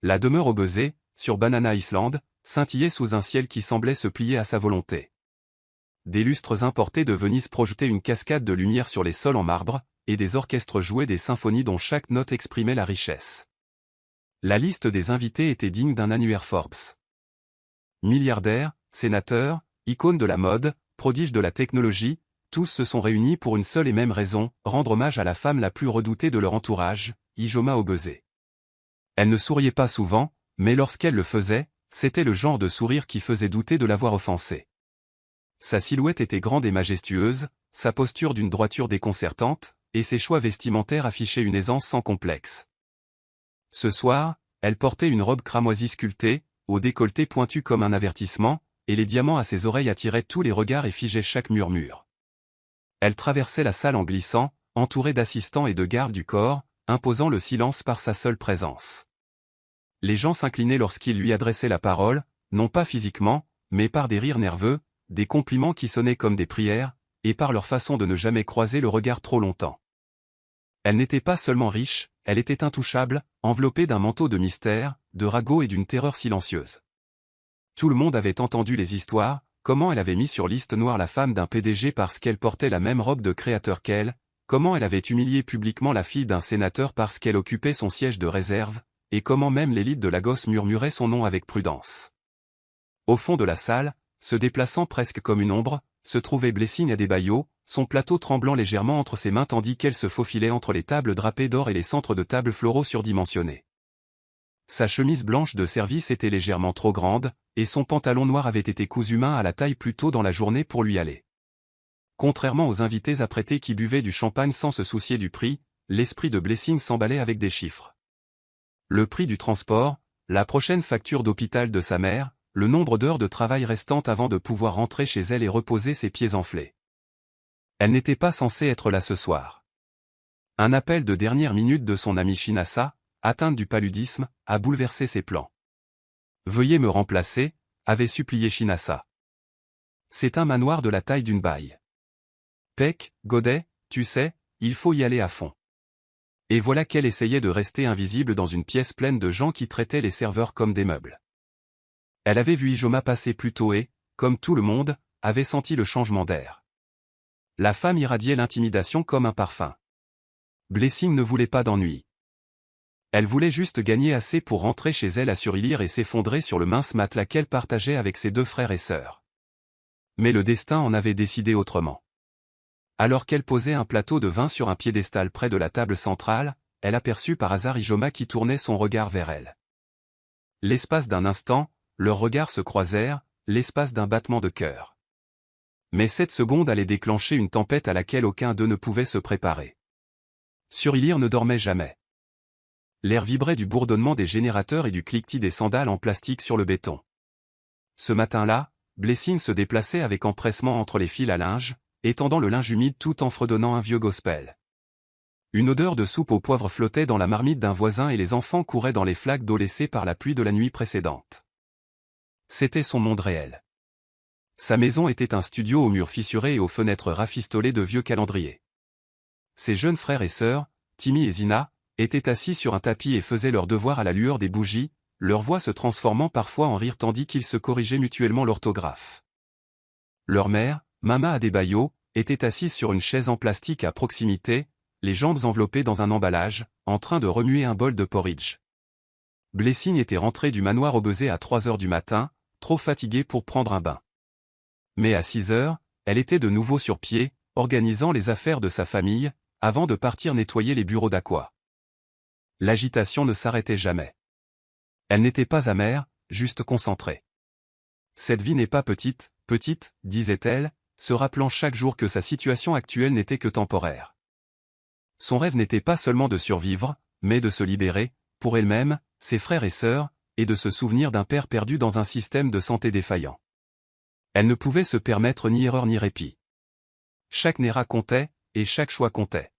La demeure Obese, sur Banana Island, scintillait sous un ciel qui semblait se plier à sa volonté. Des lustres importés de Venise projetaient une cascade de lumière sur les sols en marbre, et des orchestres jouaient des symphonies dont chaque note exprimait la richesse. La liste des invités était digne d'un annuaire Forbes. Milliardaires, sénateurs, icônes de la mode, prodiges de la technologie, tous se sont réunis pour une seule et même raison, rendre hommage à la femme la plus redoutée de leur entourage, Ijoma Obese. Elle ne souriait pas souvent, mais lorsqu'elle le faisait, c'était le genre de sourire qui faisait douter de l'avoir offensée. Sa silhouette était grande et majestueuse, sa posture d'une droiture déconcertante, et ses choix vestimentaires affichaient une aisance sans complexe. Ce soir, elle portait une robe cramoisie sculptée, au décolleté pointu comme un avertissement, et les diamants à ses oreilles attiraient tous les regards et figeaient chaque murmure. Elle traversait la salle en glissant, entourée d'assistants et de gardes du corps, imposant le silence par sa seule présence. Les gens s'inclinaient lorsqu'il lui adressait la parole, non pas physiquement, mais par des rires nerveux, des compliments qui sonnaient comme des prières, et par leur façon de ne jamais croiser le regard trop longtemps. Elle n'était pas seulement riche, elle était intouchable, enveloppée d'un manteau de mystère, de ragots et d'une terreur silencieuse. Tout le monde avait entendu les histoires, comment elle avait mis sur liste noire la femme d'un PDG parce qu'elle portait la même robe de créateur qu'elle, comment elle avait humilié publiquement la fille d'un sénateur parce qu'elle occupait son siège de réserve, et comment même l'élite de Lagos murmurait son nom avec prudence. Au fond de la salle, se déplaçant presque comme une ombre, se trouvait Blessing Adebayo, son plateau tremblant légèrement entre ses mains tandis qu'elle se faufilait entre les tables drapées d'or et les centres de tables floraux surdimensionnés. Sa chemise blanche de service était légèrement trop grande, et son pantalon noir avait été cousu main à la taille plus tôt dans la journée pour lui aller. Contrairement aux invités apprêtés qui buvaient du champagne sans se soucier du prix, l'esprit de Blessing s'emballait avec des chiffres. Le prix du transport, la prochaine facture d'hôpital de sa mère, le nombre d'heures de travail restantes avant de pouvoir rentrer chez elle et reposer ses pieds enflés. Elle n'était pas censée être là ce soir. Un appel de dernière minute de son amie Shinasa, atteinte du paludisme, a bouleversé ses plans. « Veuillez me remplacer », avait supplié Shinasa. C'est un manoir de la taille d'une baille. Peck, Godet, tu sais, il faut y aller à fond. Et voilà qu'elle essayait de rester invisible dans une pièce pleine de gens qui traitaient les serveurs comme des meubles. Elle avait vu Ijoma passer plus tôt et, comme tout le monde, avait senti le changement d'air. La femme irradiait l'intimidation comme un parfum. Blessing ne voulait pas d'ennui. Elle voulait juste gagner assez pour rentrer chez elle à surélire et s'effondrer sur le mince matelas qu'elle partageait avec ses deux frères et sœurs. Mais le destin en avait décidé autrement. Alors qu'elle posait un plateau de vin sur un piédestal près de la table centrale, elle aperçut par hasard Ijoma qui tournait son regard vers elle. L'espace d'un instant, leurs regards se croisèrent, l'espace d'un battement de cœur. Mais cette seconde allait déclencher une tempête à laquelle aucun d'eux ne pouvait se préparer. Surélire ne dormait jamais. L'air vibrait du bourdonnement des générateurs et du cliquetis des sandales en plastique sur le béton. Ce matin-là, Blessing se déplaçait avec empressement entre les fils à linge, étendant le linge humide tout en fredonnant un vieux gospel. Une odeur de soupe au poivre flottait dans la marmite d'un voisin et les enfants couraient dans les flaques d'eau laissées par la pluie de la nuit précédente. C'était son monde réel. Sa maison était un studio aux murs fissurés et aux fenêtres rafistolées de vieux calendriers. Ses jeunes frères et sœurs, Timmy et Zina, étaient assis sur un tapis et faisaient leurs devoirs à la lueur des bougies, leur voix se transformant parfois en rire tandis qu'ils se corrigeaient mutuellement l'orthographe. Leur mère, Mama Adebayo, était assise sur une chaise en plastique à proximité, les jambes enveloppées dans un emballage, en train de remuer un bol de porridge. Blessing était rentré du manoir Obese à 3 heures du matin, trop fatiguée pour prendre un bain. Mais à 6 heures, elle était de nouveau sur pied, organisant les affaires de sa famille, avant de partir nettoyer les bureaux d'Aqua. L'agitation ne s'arrêtait jamais. Elle n'était pas amère, juste concentrée. Cette vie n'est pas petite, disait-elle, se rappelant chaque jour que sa situation actuelle n'était que temporaire. Son rêve n'était pas seulement de survivre, mais de se libérer, pour elle-même, ses frères et sœurs, et de se souvenir d'un père perdu dans un système de santé défaillant. Elle ne pouvait se permettre ni erreur ni répit. Chaque Nera comptait, et chaque choix comptait.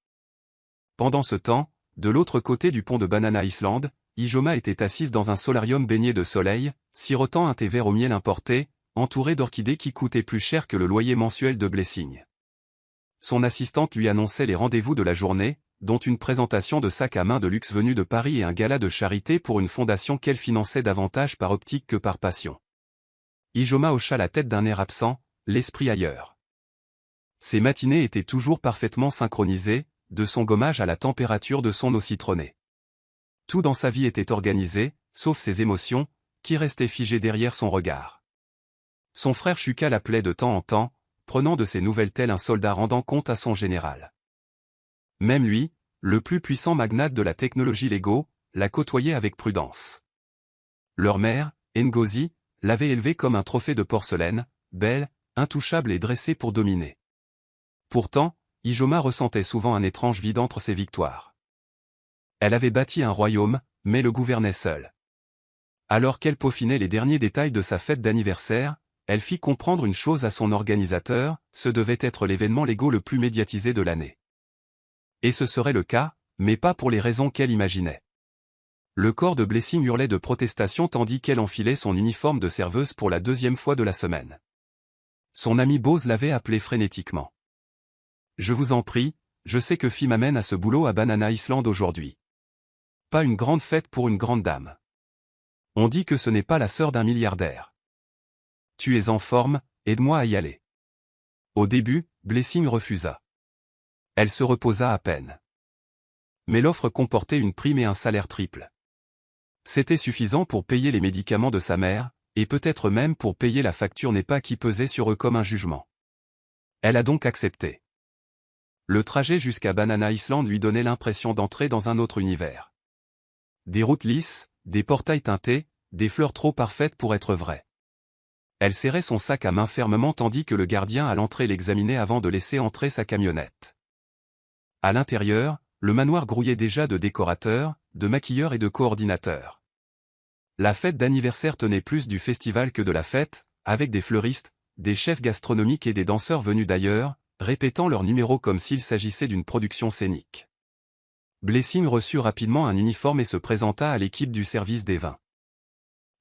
Pendant ce temps, de l'autre côté du pont de Banana Island, Ijoma était assise dans un solarium baigné de soleil, sirotant un thé vert au miel importé, entouré d'orchidées qui coûtaient plus cher que le loyer mensuel de Blessing. Son assistante lui annonçait les rendez-vous de la journée, dont une présentation de sac à main de luxe venu de Paris et un gala de charité pour une fondation qu'elle finançait davantage par optique que par passion. Ijoma hocha la tête d'un air absent, l'esprit ailleurs. Ses matinées étaient toujours parfaitement synchronisées, de son gommage à la température de son eau citronnée. Tout dans sa vie était organisé, sauf ses émotions, qui restaient figées derrière son regard. Son frère Shuka l'appelait de temps en temps, prenant de ses nouvelles tel un soldat rendant compte à son général. Même lui, le plus puissant magnate de la technologie Lego, la côtoyait avec prudence. Leur mère, Ngozi, l'avait élevé comme un trophée de porcelaine, belle, intouchable et dressée pour dominer. Pourtant, Ijoma ressentait souvent un étrange vide entre ses victoires. Elle avait bâti un royaume, mais le gouvernait seule. Alors qu'elle peaufinait les derniers détails de sa fête d'anniversaire, elle fit comprendre une chose à son organisateur, ce devait être l'événement Lego le plus médiatisé de l'année. Et ce serait le cas, mais pas pour les raisons qu'elle imaginait. Le corps de Blessing hurlait de protestation tandis qu'elle enfilait son uniforme de serveuse pour la 2e fois de la semaine. Son ami Bose l'avait appelé frénétiquement. « Je vous en prie, je sais que Fi m'amène à ce boulot à Banana Island aujourd'hui. Pas une grande fête pour une grande dame. On dit que ce n'est pas la sœur d'un milliardaire. Tu es en forme, aide-moi à y aller. » Au début, Blessing refusa. Elle se reposa à peine. Mais l'offre comportait une prime et un salaire triple. C'était suffisant pour payer les médicaments de sa mère, et peut-être même pour payer la facture NEPA qui pesait sur eux comme un jugement. Elle a donc accepté. Le trajet jusqu'à Banana Island lui donnait l'impression d'entrer dans un autre univers. Des routes lisses, des portails teintés, des fleurs trop parfaites pour être vraies. Elle serrait son sac à main fermement tandis que le gardien à l'entrée l'examinait avant de laisser entrer sa camionnette. À l'intérieur, le manoir grouillait déjà de décorateurs, de maquilleurs et de coordinateurs. La fête d'anniversaire tenait plus du festival que de la fête, avec des fleuristes, des chefs gastronomiques et des danseurs venus d'ailleurs, répétant leurs numéros comme s'il s'agissait d'une production scénique. Blessing reçut rapidement un uniforme et se présenta à l'équipe du service des vins.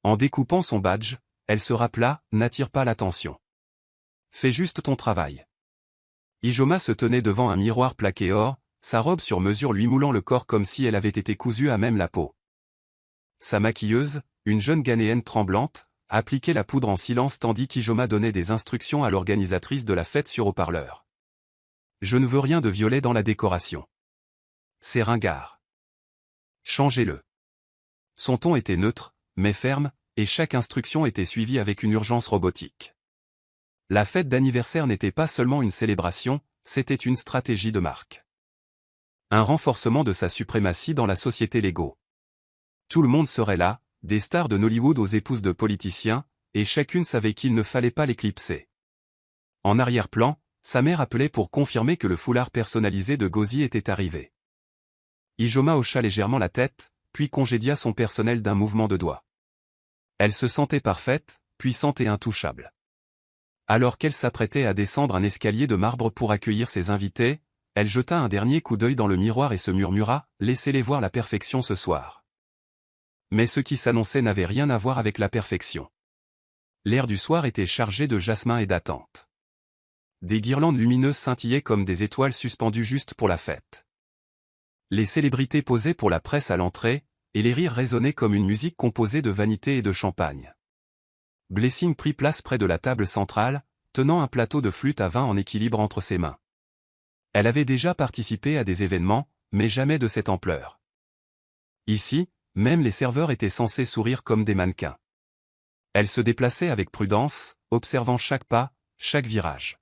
En découpant son badge, elle se rappela « N'attire pas l'attention. Fais juste ton travail. » Ijoma se tenait devant un miroir plaqué or, sa robe sur mesure lui moulant le corps comme si elle avait été cousue à même la peau. Sa maquilleuse, une jeune Ghanéenne tremblante, appliquait la poudre en silence tandis qu'Ijoma donnait des instructions à l'organisatrice de la fête sur haut-parleur. « Je ne veux rien de violet dans la décoration. C'est ringard. Changez-le. » Son ton était neutre, mais ferme, et chaque instruction était suivie avec une urgence robotique. La fête d'anniversaire n'était pas seulement une célébration, c'était une stratégie de marque. Un renforcement de sa suprématie dans la société Lego. Tout le monde serait là, des stars de Nollywood aux épouses de politiciens, et chacune savait qu'il ne fallait pas l'éclipser. En arrière-plan, sa mère appelait pour confirmer que le foulard personnalisé de Gozi était arrivé. Ijoma hocha légèrement la tête, puis congédia son personnel d'un mouvement de doigt. Elle se sentait parfaite, puissante et intouchable. Alors qu'elle s'apprêtait à descendre un escalier de marbre pour accueillir ses invités, elle jeta un dernier coup d'œil dans le miroir et se murmura « Laissez-les voir la perfection ce soir. » Mais ce qui s'annonçait n'avait rien à voir avec la perfection. L'air du soir était chargé de jasmin et d'attente. Des guirlandes lumineuses scintillaient comme des étoiles suspendues juste pour la fête. Les célébrités posaient pour la presse à l'entrée, et les rires résonnaient comme une musique composée de vanité et de champagne. Blessing prit place près de la table centrale, tenant un plateau de flûte à vin en équilibre entre ses mains. Elle avait déjà participé à des événements, mais jamais de cette ampleur. Ici, même les serveurs étaient censés sourire comme des mannequins. Elle se déplaçait avec prudence, observant chaque pas, chaque virage.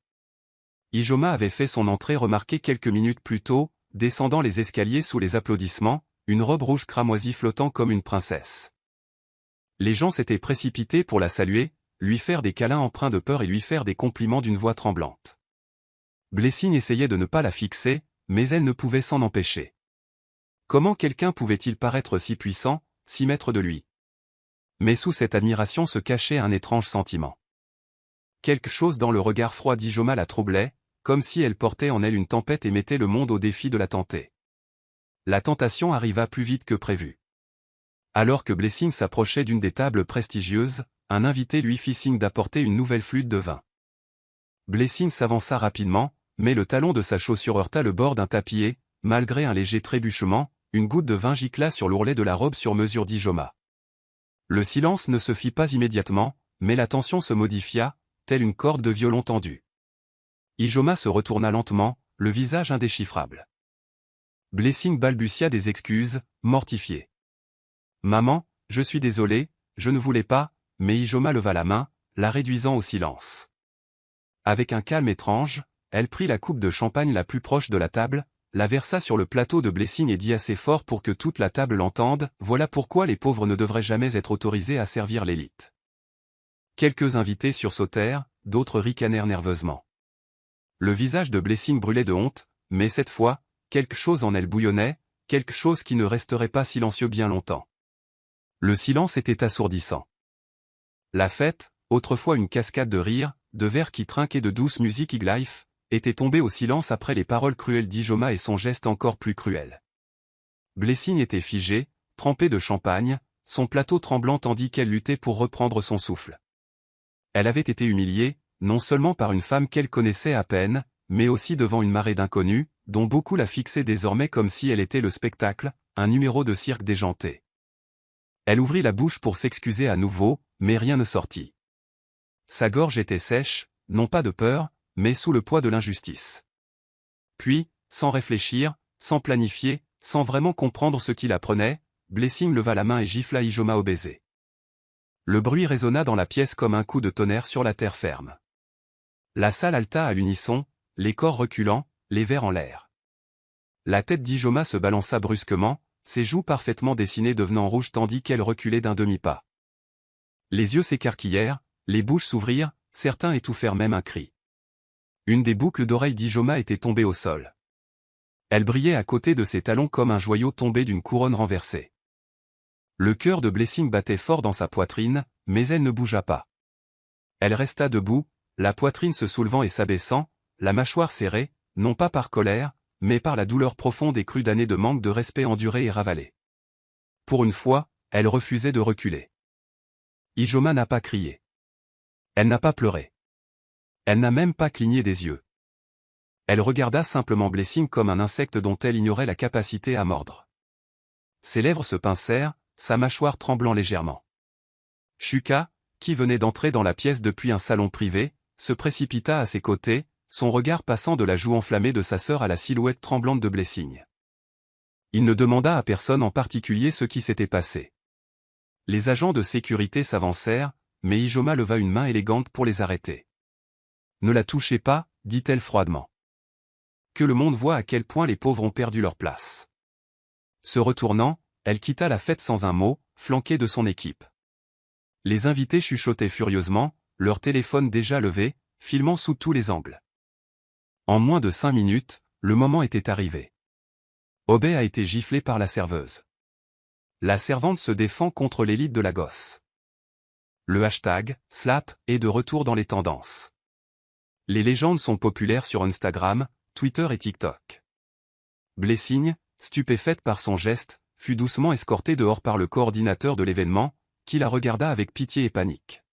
Ijoma avait fait son entrée remarquée quelques minutes plus tôt, descendant les escaliers sous les applaudissements, une robe rouge cramoisie flottant comme une princesse. Les gens s'étaient précipités pour la saluer, lui faire des câlins empreints de peur et lui faire des compliments d'une voix tremblante. Blessing essayait de ne pas la fixer, mais elle ne pouvait s'en empêcher. Comment quelqu'un pouvait-il paraître si puissant, si maître de lui? Mais sous cette admiration se cachait un étrange sentiment. Quelque chose dans le regard froid d'Ijoma la troublait, comme si elle portait en elle une tempête et mettait le monde au défi de la tenter. La tentation arriva plus vite que prévu. Alors que Blessing s'approchait d'une des tables prestigieuses, un invité lui fit signe d'apporter une nouvelle flûte de vin. Blessing s'avança rapidement, mais le talon de sa chaussure heurta le bord d'un tapis et, malgré un léger trébuchement, une goutte de vin gicla sur l'ourlet de la robe sur mesure d'Ijoma. Le silence ne se fit pas immédiatement, mais la tension se modifia, telle une corde de violon tendue. Ijoma se retourna lentement, le visage indéchiffrable. Blessing balbutia des excuses, mortifié. « Maman, je suis désolé, je ne voulais pas », mais Ijoma leva la main, la réduisant au silence. Avec un calme étrange, elle prit la coupe de champagne la plus proche de la table, la versa sur le plateau de Blessing et dit assez fort pour que toute la table l'entende, « Voilà pourquoi les pauvres ne devraient jamais être autorisés à servir l'élite. » Quelques invités sursautèrent, d'autres ricanèrent nerveusement. Le visage de Blessing brûlait de honte, mais cette fois, quelque chose en elle bouillonnait, quelque chose qui ne resterait pas silencieux bien longtemps. Le silence était assourdissant. La fête, autrefois une cascade de rires, de verres qui trinquaient de douce musique Iglife, était tombée au silence après les paroles cruelles d'Ijoma et son geste encore plus cruel. Blessing était figée, trempée de champagne, son plateau tremblant tandis qu'elle luttait pour reprendre son souffle. Elle avait été humiliée, non seulement par une femme qu'elle connaissait à peine, mais aussi devant une marée d'inconnus, dont beaucoup la fixaient désormais comme si elle était le spectacle, un numéro de cirque déjanté. Elle ouvrit la bouche pour s'excuser à nouveau, mais rien ne sortit. Sa gorge était sèche, non pas de peur, mais sous le poids de l'injustice. Puis, sans réfléchir, sans planifier, sans vraiment comprendre ce qui la prenait, Blessing leva la main et gifla Ijoma au baiser. Le bruit résonna dans la pièce comme un coup de tonnerre sur la terre ferme. La salle halta à l'unisson, les corps reculant, les verres en l'air. La tête d'Ijoma se balança brusquement, ses joues parfaitement dessinées devenant rouges tandis qu'elle reculait d'un demi-pas. Les yeux s'écarquillèrent, les bouches s'ouvrirent, certains étouffèrent même un cri. Une des boucles d'oreilles d'Ijoma était tombée au sol. Elle brillait à côté de ses talons comme un joyau tombé d'une couronne renversée. Le cœur de Blessing battait fort dans sa poitrine, mais elle ne bougea pas. Elle resta debout, la poitrine se soulevant et s'abaissant, la mâchoire serrée, non pas par colère, mais par la douleur profonde et crue d'années de manque de respect enduré et ravalé. Pour une fois, elle refusait de reculer. Ijoma n'a pas crié. Elle n'a pas pleuré. Elle n'a même pas cligné des yeux. Elle regarda simplement Blessing comme un insecte dont elle ignorait la capacité à mordre. Ses lèvres se pincèrent, sa mâchoire tremblant légèrement. Shuka, qui venait d'entrer dans la pièce depuis un salon privé, se précipita à ses côtés, son regard passant de la joue enflammée de sa sœur à la silhouette tremblante de Blessing. Il ne demanda à personne en particulier ce qui s'était passé. Les agents de sécurité s'avancèrent, mais Ijoma leva une main élégante pour les arrêter. « Ne la touchez pas », dit-elle froidement. Que le monde voie à quel point les pauvres ont perdu leur place. Se retournant, elle quitta la fête sans un mot, flanquée de son équipe. Les invités chuchotaient furieusement, leur téléphone déjà levé, filmant sous tous les angles. En moins de 5 minutes, le moment était arrivé. Obey a été giflé par la serveuse. La servante se défend contre l'élite de la gosse. Le hashtag « Slap » est de retour dans les tendances. Les légendes sont populaires sur Instagram, Twitter et TikTok. Blessing, stupéfaite par son geste, fut doucement escortée dehors par le coordinateur de l'événement, qui la regarda avec pitié et panique.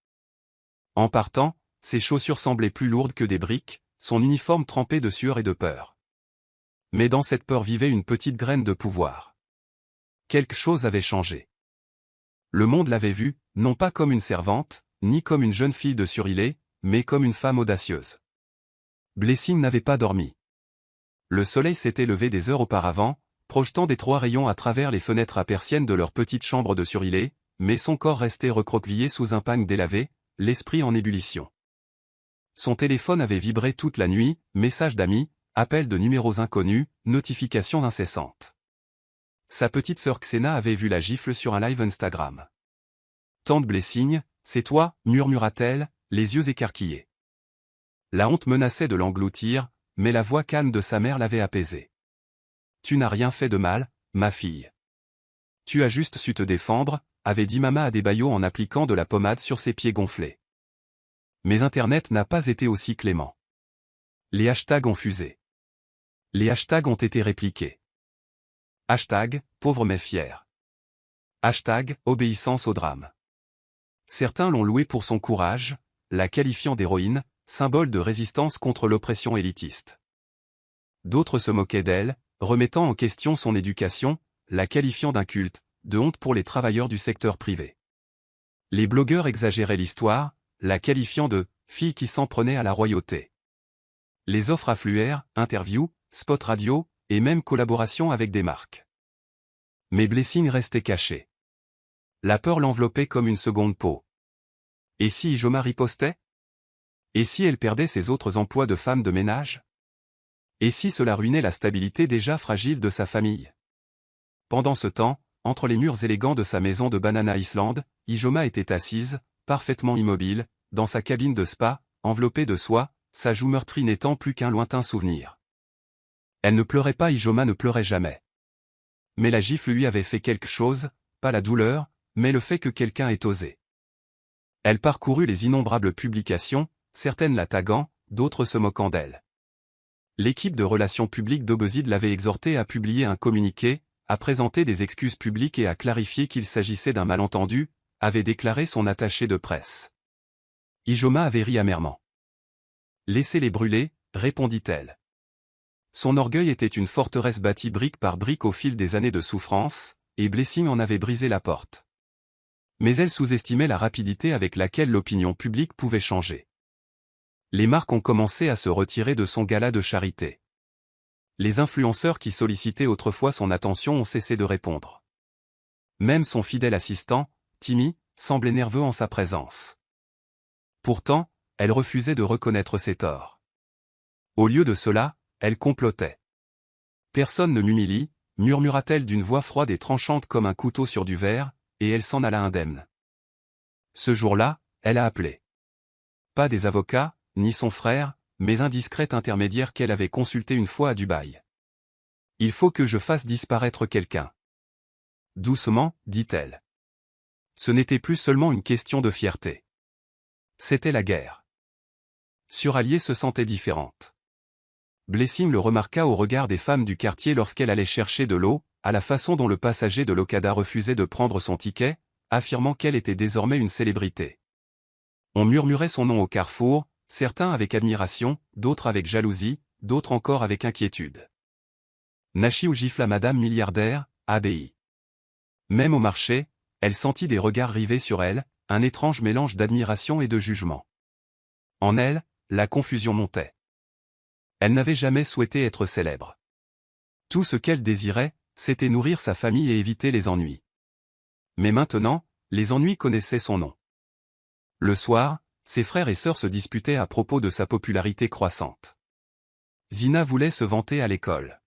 En partant, ses chaussures semblaient plus lourdes que des briques, son uniforme trempé de sueur et de peur. Mais dans cette peur vivait une petite graine de pouvoir. Quelque chose avait changé. Le monde l'avait vue, non pas comme une servante, ni comme une jeune fille de Surilé, mais comme une femme audacieuse. Blessing n'avait pas dormi. Le soleil s'était levé des heures auparavant, projetant d'étroits rayons à travers les fenêtres à persiennes de leur petite chambre de Surilé, mais son corps restait recroquevillé sous un pagne délavé, l'esprit en ébullition. Son téléphone avait vibré toute la nuit, messages d'amis, appels de numéros inconnus, notifications incessantes. Sa petite sœur Xena avait vu la gifle sur un live Instagram. « Tante Blessing, c'est toi » murmura-t-elle, les yeux écarquillés. La honte menaçait de l'engloutir, mais la voix calme de sa mère l'avait apaisée. « Tu n'as rien fait de mal, ma fille. Tu as juste su te défendre », avait dit Mama Adebayo en appliquant de la pommade sur ses pieds gonflés. Mais Internet n'a pas été aussi clément. Les hashtags ont fusé. Les hashtags ont été répliqués. Hashtag, pauvre mais fier. Hashtag, obéissance au drame. Certains l'ont loué pour son courage, la qualifiant d'héroïne, symbole de résistance contre l'oppression élitiste. D'autres se moquaient d'elle, remettant en question son éducation, la qualifiant d'inculte, de honte pour les travailleurs du secteur privé. Les blogueurs exagéraient l'histoire, la qualifiant de « fille qui s'en prenait à la royauté ». Les offres affluèrent, interviews, spots radio, et même collaborations avec des marques. Mais Blessing restait caché. La peur l'enveloppait comme une seconde peau. Et si Ijoma ripostait? Et si elle perdait ses autres emplois de femme de ménage? Et si cela ruinait la stabilité déjà fragile de sa famille? Pendant ce temps, entre les murs élégants de sa maison de Banana Island, Ijoma était assise, parfaitement immobile, dans sa cabine de spa, enveloppée de soie, sa joue meurtrie n'étant plus qu'un lointain souvenir. Elle ne pleurait pas, Ijoma ne pleurait jamais. Mais la gifle lui avait fait quelque chose, pas la douleur, mais le fait que quelqu'un ait osé. Elle parcourut les innombrables publications, certaines la taguant, d'autres se moquant d'elle. L'équipe de relations publiques d'Obezid l'avait exhortée à publier un communiqué, à présenter des excuses publiques et à clarifier qu'il s'agissait d'un malentendu, avait déclaré son attaché de presse. Ijoma avait ri amèrement. « Laissez-les brûler », répondit-elle. Son orgueil était une forteresse bâtie brique par brique au fil des années de souffrance, et Blessing en avait brisé la porte. Mais elle sous-estimait la rapidité avec laquelle l'opinion publique pouvait changer. Les marques ont commencé à se retirer de son gala de charité. Les influenceurs qui sollicitaient autrefois son attention ont cessé de répondre. Même son fidèle assistant, Timmy, semblait nerveux en sa présence. Pourtant, elle refusait de reconnaître ses torts. Au lieu de cela, elle complotait. « Personne ne m'humilie », murmura-t-elle d'une voix froide et tranchante comme un couteau sur du verre, et elle s'en alla indemne. Ce jour-là, elle a appelé. Pas des avocats, ni son frère, mais un discret intermédiaire qu'elle avait consulté une fois à Dubaï. « Il faut que je fasse disparaître quelqu'un. » Doucement, dit-elle. Ce n'était plus seulement une question de fierté. C'était la guerre. Surallié se sentait différente. Blessing le remarqua au regard des femmes du quartier lorsqu'elle allait chercher de l'eau, à la façon dont le passager de l'Okada refusait de prendre son ticket, affirmant qu'elle était désormais une célébrité. On murmurait son nom au carrefour, certains avec admiration, d'autres avec jalousie, d'autres encore avec inquiétude. Nachiou gifla Madame Milliardaire, ABI. Même au marché, elle sentit des regards rivés sur elle, un étrange mélange d'admiration et de jugement. En elle, la confusion montait. Elle n'avait jamais souhaité être célèbre. Tout ce qu'elle désirait, c'était nourrir sa famille et éviter les ennuis. Mais maintenant, les ennuis connaissaient son nom. Le soir, ses frères et sœurs se disputaient à propos de sa popularité croissante. Zina voulait se vanter à l'école.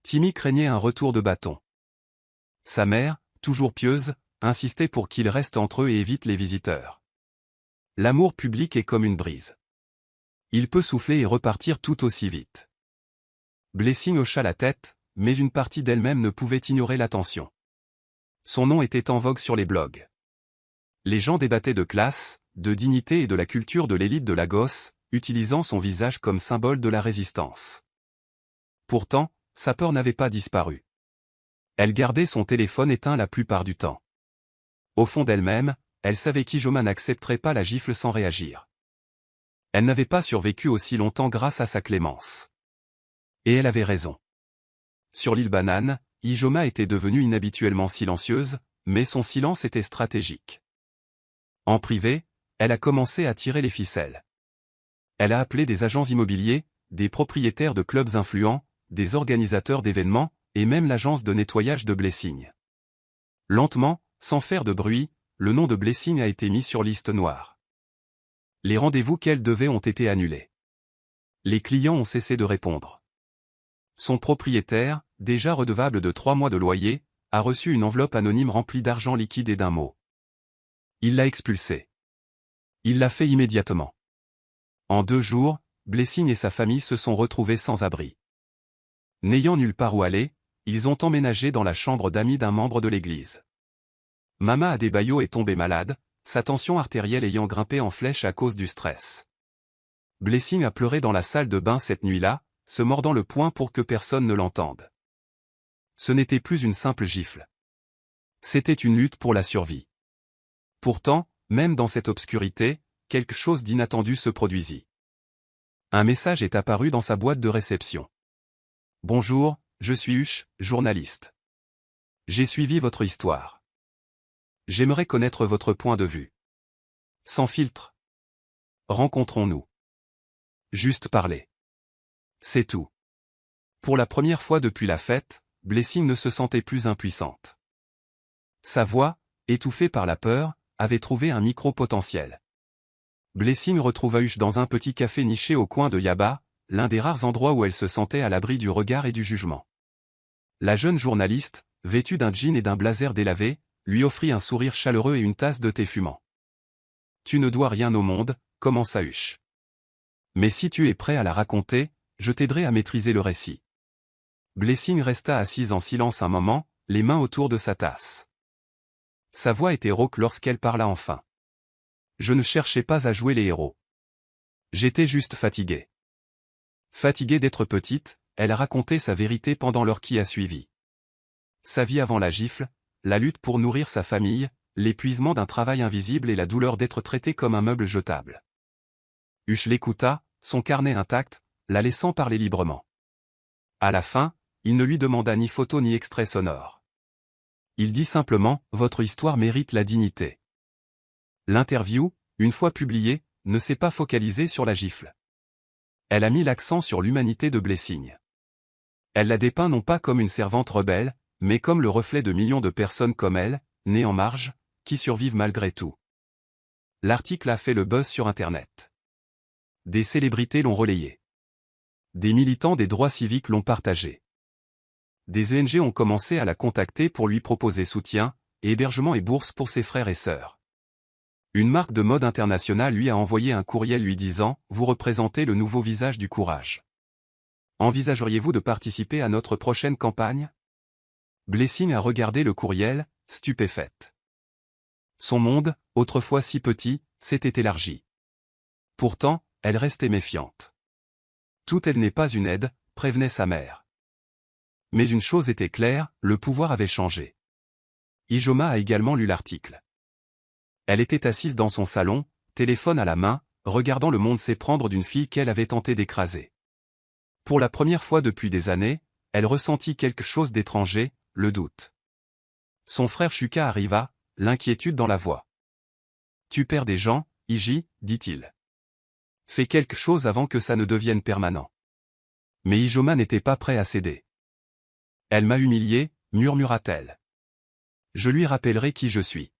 Timmy craignait un retour de bâton. Sa mère, toujours pieuse, insistait pour qu'il reste entre eux et évite les visiteurs. L'amour public est comme une brise. Il peut souffler et repartir tout aussi vite. Blessing hocha la tête, mais une partie d'elle-même ne pouvait ignorer l'attention. Son nom était en vogue sur les blogs. Les gens débattaient de classe, de dignité et de la culture de l'élite de Lagos, utilisant son visage comme symbole de la résistance. Pourtant, sa peur n'avait pas disparu. Elle gardait son téléphone éteint la plupart du temps. Au fond d'elle-même, elle savait qu'Ijoma n'accepterait pas la gifle sans réagir. Elle n'avait pas survécu aussi longtemps grâce à sa clémence. Et elle avait raison. Sur l'île Banane, Ijoma était devenue inhabituellement silencieuse, mais son silence était stratégique. En privé, elle a commencé à tirer les ficelles. Elle a appelé des agents immobiliers, des propriétaires de clubs influents, des organisateurs d'événements, et même l'agence de nettoyage de Blessing. Lentement, sans faire de bruit, le nom de Blessing a été mis sur liste noire. Les rendez-vous qu'elle devait ont été annulés. Les clients ont cessé de répondre. Son propriétaire, déjà redevable de 3 mois de loyer, a reçu une enveloppe anonyme remplie d'argent liquide et d'un mot. Il l'a expulsé. Il l'a fait immédiatement. En 2 jours, Blessing et sa famille se sont retrouvés sans abri. N'ayant nulle part où aller, ils ont emménagé dans la chambre d'amis d'un membre de l'église. Mama Adebayo est tombée malade, sa tension artérielle ayant grimpé en flèche à cause du stress. Blessing a pleuré dans la salle de bain cette nuit-là, se mordant le poing pour que personne ne l'entende. Ce n'était plus une simple gifle. C'était une lutte pour la survie. Pourtant, même dans cette obscurité, quelque chose d'inattendu se produisit. Un message est apparu dans sa boîte de réception. « Bonjour, je suis Huche, journaliste. J'ai suivi votre histoire. J'aimerais connaître votre point de vue. Sans filtre. Rencontrons-nous. Juste parler. C'est tout. Pour la première fois depuis la fête, Blessing ne se sentait plus impuissante. Sa voix, étouffée par la peur, avait trouvé un micro potentiel. Blessing retrouva Huche dans un petit café niché au coin de Yaba, l'un des rares endroits où elle se sentait à l'abri du regard et du jugement. La jeune journaliste, vêtue d'un jean et d'un blazer délavé, lui offrit un sourire chaleureux et une tasse de thé fumant. « Tu ne dois rien au monde », commença Huche. « Mais si tu es prêt à la raconter, je t'aiderai à maîtriser le récit. » Blessing resta assise en silence un moment, les mains autour de sa tasse. Sa voix était rauque lorsqu'elle parla enfin. « Je ne cherchais pas à jouer les héros. J'étais juste fatiguée. » Fatiguée d'être petite, elle a raconté sa vérité pendant l'heure qui a suivi. Sa vie avant la gifle, la lutte pour nourrir sa famille, l'épuisement d'un travail invisible et la douleur d'être traitée comme un meuble jetable. Huche l'écouta, son carnet intact, la laissant parler librement. À la fin, il ne lui demanda ni photo ni extrait sonore. Il dit simplement « Votre histoire mérite la dignité ». L'interview, une fois publiée, ne s'est pas focalisée sur la gifle. Elle a mis l'accent sur l'humanité de Blessing. Elle la dépeint non pas comme une servante rebelle, mais comme le reflet de millions de personnes comme elle, nées en marge, qui survivent malgré tout. L'article a fait le buzz sur Internet. Des célébrités l'ont relayé. Des militants des droits civiques l'ont partagé. Des ONG ont commencé à la contacter pour lui proposer soutien, hébergement et bourse pour ses frères et sœurs. Une marque de mode internationale lui a envoyé un courriel lui disant « Vous représentez le nouveau visage du courage. Envisageriez-vous de participer à notre prochaine campagne ?» Blessing a regardé le courriel, stupéfaite. Son monde, autrefois si petit, s'était élargi. Pourtant, elle restait méfiante. Toute aide n'est pas une aide, prévenait sa mère. Mais une chose était claire, le pouvoir avait changé. Ijoma a également lu l'article. Elle était assise dans son salon, téléphone à la main, regardant le monde s'éprendre d'une fille qu'elle avait tenté d'écraser. Pour la première fois depuis des années, elle ressentit quelque chose d'étranger, le doute. Son frère Shuka arriva, l'inquiétude dans la voix. « Tu perds des gens, Iji, dit-il. Fais quelque chose avant que ça ne devienne permanent. » Mais Ijoma n'était pas prêt à céder. « Elle m'a humilié, murmura-t-elle. Je lui rappellerai qui je suis. »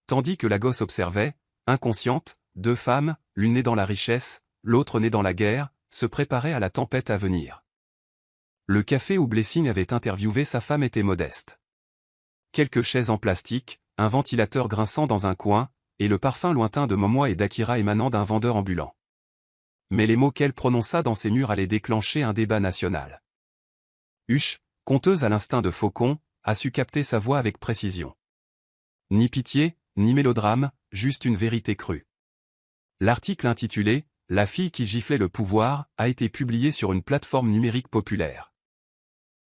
Tandis que la gosse observait, inconsciente, deux femmes, l'une née dans la richesse, l'autre née dans la guerre, se préparaient à la tempête à venir. Le café où Blessing avait interviewé sa femme était modeste. Quelques chaises en plastique, un ventilateur grinçant dans un coin, et le parfum lointain de Momoa et d'Akira émanant d'un vendeur ambulant. Mais les mots qu'elle prononça dans ces murs allaient déclencher un débat national. Huche, conteuse à l'instinct de faucon, a su capter sa voix avec précision. Ni pitié, ni mélodrame, juste une vérité crue. L'article intitulé « La fille qui giflait le pouvoir » a été publié sur une plateforme numérique populaire.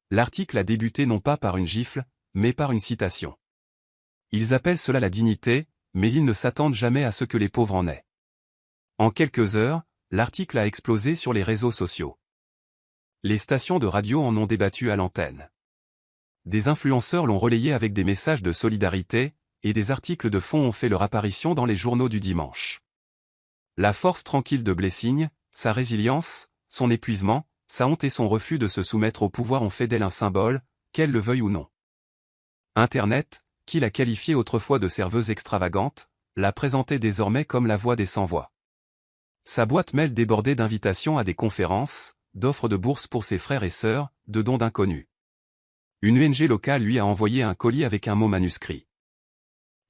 L'article a débuté non pas par une gifle, mais par une citation. Ils appellent cela la dignité, mais ils ne s'attendent jamais à ce que les pauvres en aient. En quelques heures, l'article a explosé sur les réseaux sociaux. Les stations de radio en ont débattu à l'antenne. Des influenceurs l'ont relayé avec des messages de solidarité, et des articles de fond ont fait leur apparition dans les journaux du dimanche. La force tranquille de Blessing, sa résilience, son épuisement, sa honte et son refus de se soumettre au pouvoir ont fait d'elle un symbole, qu'elle le veuille ou non. Internet, qui la qualifiait autrefois de serveuse extravagante, la présentait désormais comme la voix des sans-voix. Sa boîte mail débordait d'invitations à des conférences, d'offres de bourses pour ses frères et sœurs, de dons d'inconnus. Une ONG locale lui a envoyé un colis avec un mot manuscrit.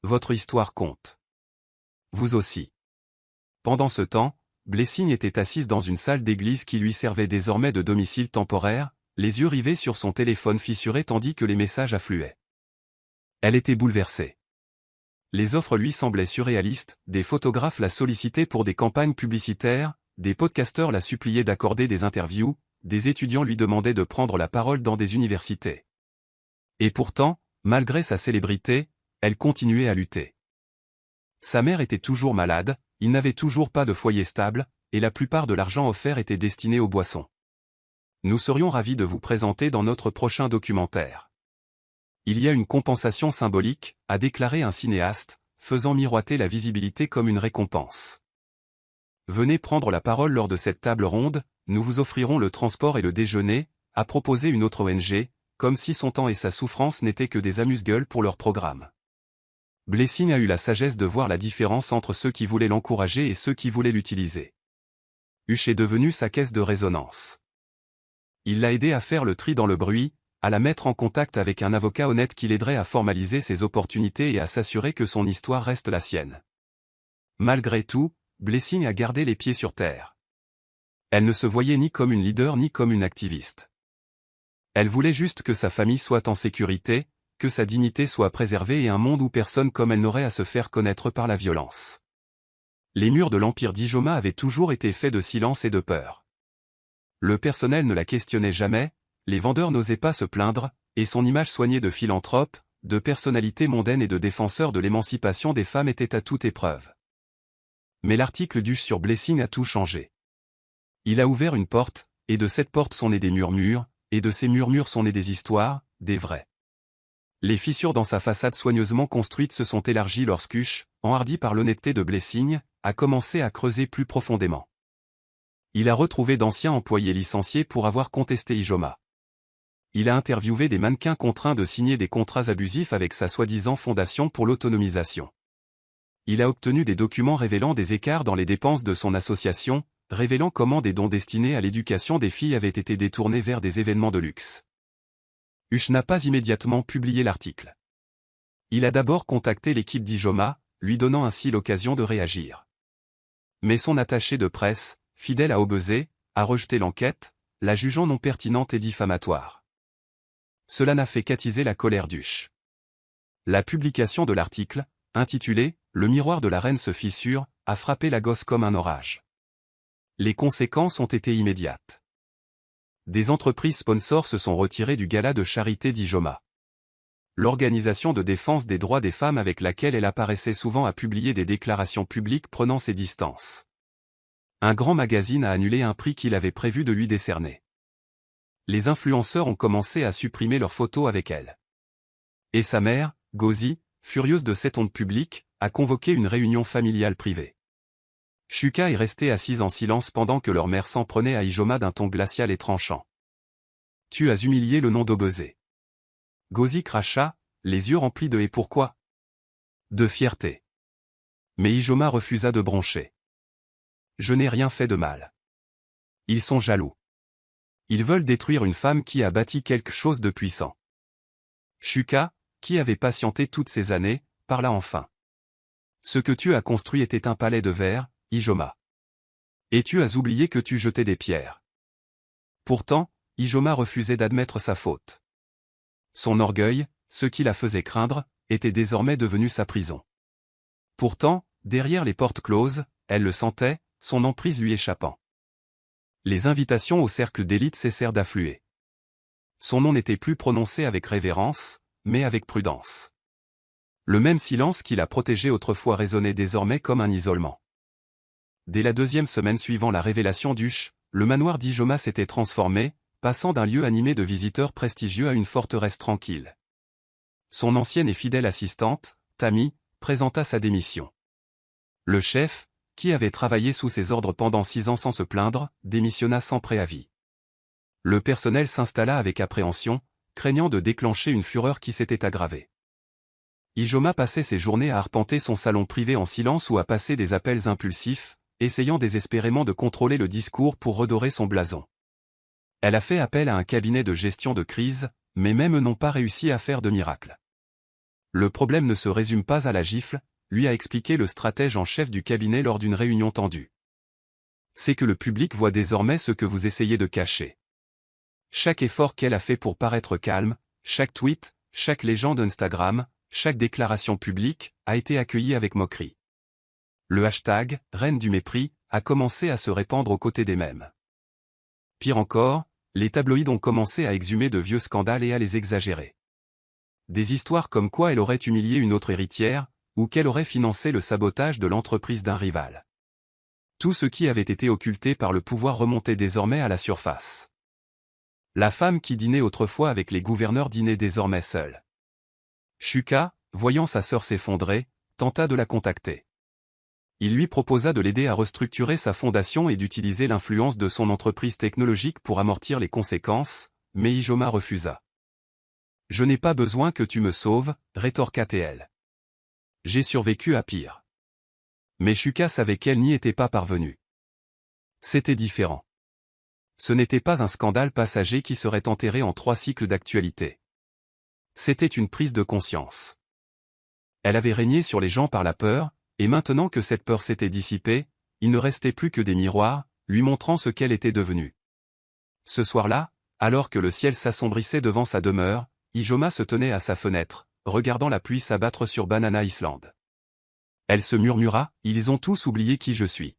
Votre histoire compte. Vous aussi. Pendant ce temps, Blessing était assise dans une salle d'église qui lui servait désormais de domicile temporaire, les yeux rivés sur son téléphone fissuré tandis que les messages affluaient. Elle était bouleversée. Les offres lui semblaient surréalistes, des photographes la sollicitaient pour des campagnes publicitaires, des podcasteurs la suppliaient d'accorder des interviews, des étudiants lui demandaient de prendre la parole dans des universités. Et pourtant, malgré sa célébrité, elle continuait à lutter. Sa mère était toujours malade, il n'avait toujours pas de foyer stable, et la plupart de l'argent offert était destiné aux boissons. Nous serions ravis de vous présenter dans notre prochain documentaire. Il y a une compensation symbolique, a déclaré un cinéaste, faisant miroiter la visibilité comme une récompense. Venez prendre la parole lors de cette table ronde, nous vous offrirons le transport et le déjeuner, a proposé une autre ONG, comme si son temps et sa souffrance n'étaient que des amuse-gueules pour leur programme. Blessing a eu la sagesse de voir la différence entre ceux qui voulaient l'encourager et ceux qui voulaient l'utiliser. Hush est devenu sa caisse de résonance. Il l'a aidé à faire le tri dans le bruit, à la mettre en contact avec un avocat honnête qui l'aiderait à formaliser ses opportunités et à s'assurer que son histoire reste la sienne. Malgré tout, Blessing a gardé les pieds sur terre. Elle ne se voyait ni comme une leader ni comme une activiste. Elle voulait juste que sa famille soit en sécurité, que sa dignité soit préservée et un monde où personne comme elle n'aurait à se faire connaître par la violence. Les murs de l'empire d'Ijoma avaient toujours été faits de silence et de peur. Le personnel ne la questionnait jamais, les vendeurs n'osaient pas se plaindre, et son image soignée de philanthrope, de personnalité mondaine et de défenseur de l'émancipation des femmes était à toute épreuve. Mais l'article d'Hush sur Blessing a tout changé. Il a ouvert une porte, et de cette porte sont nés des murmures, et de ces murmures sont nées des histoires, des vrais. Les fissures dans sa façade soigneusement construite se sont élargies lorsqu'Hush, enhardi par l'honnêteté de Blessing, a commencé à creuser plus profondément. Il a retrouvé d'anciens employés licenciés pour avoir contesté Ijoma. Il a interviewé des mannequins contraints de signer des contrats abusifs avec sa soi-disant fondation pour l'autonomisation. Il a obtenu des documents révélant des écarts dans les dépenses de son association, révélant comment des dons destinés à l'éducation des filles avaient été détournés vers des événements de luxe. Hush n'a pas immédiatement publié l'article. Il a d'abord contacté l'équipe d'Ijoma, lui donnant ainsi l'occasion de réagir. Mais son attaché de presse, fidèle à Obese, a rejeté l'enquête, la jugeant non pertinente et diffamatoire. Cela n'a fait qu'attiser la colère d'Hush. La publication de l'article, intitulé « Le miroir de la reine se fissure », a frappé la gosse comme un orage. Les conséquences ont été immédiates. Des entreprises sponsors se sont retirées du gala de charité d'Ijoma. L'organisation de défense des droits des femmes avec laquelle elle apparaissait souvent a publié des déclarations publiques prenant ses distances. Un grand magazine a annulé un prix qu'il avait prévu de lui décerner. Les influenceurs ont commencé à supprimer leurs photos avec elle. Et sa mère, Gozi, furieuse de cette honte publique, a convoqué une réunion familiale privée. Shuka est restée assise en silence pendant que leur mère s'en prenait à Ijoma d'un ton glacial et tranchant. « Tu as humilié le nom d'Obese. » Gozi cracha, les yeux remplis de « et pourquoi ?» De fierté. Mais Ijoma refusa de broncher. « Je n'ai rien fait de mal. Ils sont jaloux. Ils veulent détruire une femme qui a bâti quelque chose de puissant. » Shuka, qui avait patienté toutes ces années, parla enfin. « Ce que tu as construit était un palais de verre, Ijoma. Et tu as oublié que tu jetais des pierres. » Pourtant, Ijoma refusait d'admettre sa faute. Son orgueil, ce qui la faisait craindre, était désormais devenu sa prison. Pourtant, derrière les portes closes, elle le sentait, son emprise lui échappant. Les invitations au cercle d'élite cessèrent d'affluer. Son nom n'était plus prononcé avec révérence, mais avec prudence. Le même silence qui la protégeait autrefois résonnait désormais comme un isolement. Dès la deuxième semaine suivant la révélation d'Hush, le manoir d'Ijoma s'était transformé, passant d'un lieu animé de visiteurs prestigieux à une forteresse tranquille. Son ancienne et fidèle assistante, Tammy, présenta sa démission. Le chef, qui avait travaillé sous ses ordres pendant 6 ans sans se plaindre, démissionna sans préavis. Le personnel s'installa avec appréhension, craignant de déclencher une fureur qui s'était aggravée. Ijoma passait ses journées à arpenter son salon privé en silence ou à passer des appels impulsifs, essayant désespérément de contrôler le discours pour redorer son blason. Elle a fait appel à un cabinet de gestion de crise, mais même n'ont pas réussi à faire de miracle. Le problème ne se résume pas à la gifle, lui a expliqué le stratège en chef du cabinet lors d'une réunion tendue. C'est que le public voit désormais ce que vous essayez de cacher. Chaque effort qu'elle a fait pour paraître calme, chaque tweet, chaque légende Instagram, chaque déclaration publique, a été accueilli avec moquerie. Le hashtag « Reine du mépris » a commencé à se répandre aux côtés des mêmes. Pire encore, les tabloïds ont commencé à exhumer de vieux scandales et à les exagérer. Des histoires comme quoi elle aurait humilié une autre héritière, ou qu'elle aurait financé le sabotage de l'entreprise d'un rival. Tout ce qui avait été occulté par le pouvoir remontait désormais à la surface. La femme qui dînait autrefois avec les gouverneurs dînait désormais seule. Shuka, voyant sa sœur s'effondrer, tenta de la contacter. Il lui proposa de l'aider à restructurer sa fondation et d'utiliser l'influence de son entreprise technologique pour amortir les conséquences, mais Ijoma refusa. « Je n'ai pas besoin que tu me sauves, rétorqua-t-elle. J'ai survécu à pire. » Mais Shuka savait qu'elle n'y était pas parvenue. C'était différent. Ce n'était pas un scandale passager qui serait enterré en 3 cycles d'actualité. C'était une prise de conscience. Elle avait régné sur les gens par la peur, et maintenant que cette peur s'était dissipée, il ne restait plus que des miroirs, lui montrant ce qu'elle était devenue. Ce soir-là, alors que le ciel s'assombrissait devant sa demeure, Ijoma se tenait à sa fenêtre, regardant la pluie s'abattre sur Banana Island. Elle se murmura, « Ils ont tous oublié qui je suis. »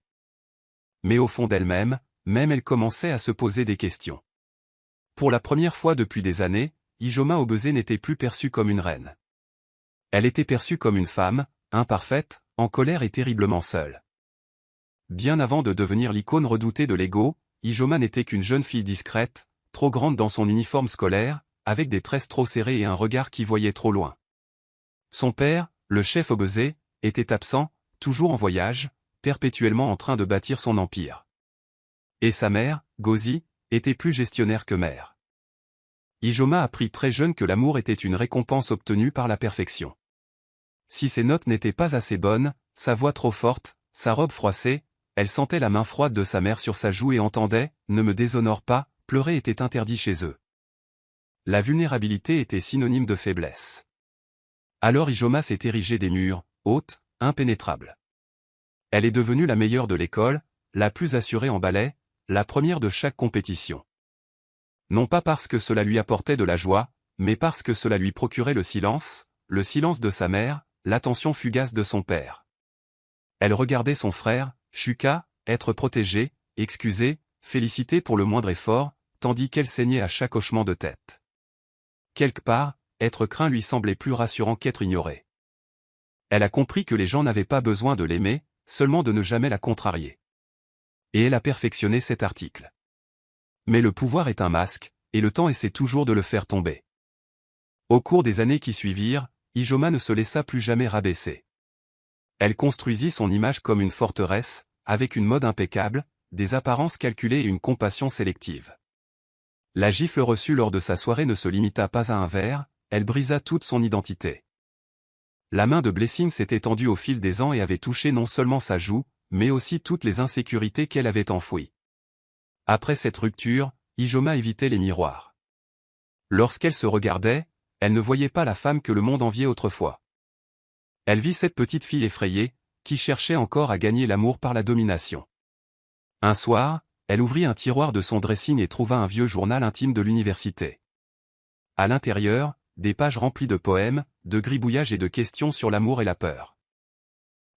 Mais au fond d'elle-même, même elle commençait à se poser des questions. Pour la première fois depuis des années, Ijoma Obese n'était plus perçue comme une reine. Elle était perçue comme une femme, imparfaite, en colère et terriblement seule. Bien avant de devenir l'icône redoutée de l'ego, Ijoma n'était qu'une jeune fille discrète, trop grande dans son uniforme scolaire, avec des tresses trop serrées et un regard qui voyait trop loin. Son père, le chef Obese, était absent, toujours en voyage, perpétuellement en train de bâtir son empire. Et sa mère, Gozi, était plus gestionnaire que mère. Ijoma apprit très jeune que l'amour était une récompense obtenue par la perfection. Si ses notes n'étaient pas assez bonnes, sa voix trop forte, sa robe froissée, elle sentait la main froide de sa mère sur sa joue et entendait « Ne me déshonore pas », pleurer était interdit chez eux. La vulnérabilité était synonyme de faiblesse. Alors Ijoma s'est érigée des murs, haute, impénétrable. Elle est devenue la meilleure de l'école, la plus assurée en ballet, la première de chaque compétition. Non pas parce que cela lui apportait de la joie, mais parce que cela lui procurait le silence de sa mère, l'attention fugace de son père. Elle regardait son frère, Shuka, être protégé, excusé, félicité pour le moindre effort, tandis qu'elle saignait à chaque hochement de tête. Quelque part, être craint lui semblait plus rassurant qu'être ignoré. Elle a compris que les gens n'avaient pas besoin de l'aimer, seulement de ne jamais la contrarier. Et elle a perfectionné cet article. Mais le pouvoir est un masque, et le temps essaie toujours de le faire tomber. Au cours des années qui suivirent, Ijoma ne se laissa plus jamais rabaisser. Elle construisit son image comme une forteresse, avec une mode impeccable, des apparences calculées et une compassion sélective. La gifle reçue lors de sa soirée ne se limita pas à un verre, elle brisa toute son identité. La main de Blessing s'était tendue au fil des ans et avait touché non seulement sa joue, mais aussi toutes les insécurités qu'elle avait enfouies. Après cette rupture, Ijoma évitait les miroirs. Lorsqu'elle se regardait, elle ne voyait pas la femme que le monde enviait autrefois. Elle vit cette petite fille effrayée, qui cherchait encore à gagner l'amour par la domination. Un soir, elle ouvrit un tiroir de son dressing et trouva un vieux journal intime de l'université. À l'intérieur, des pages remplies de poèmes, de gribouillages et de questions sur l'amour et la peur.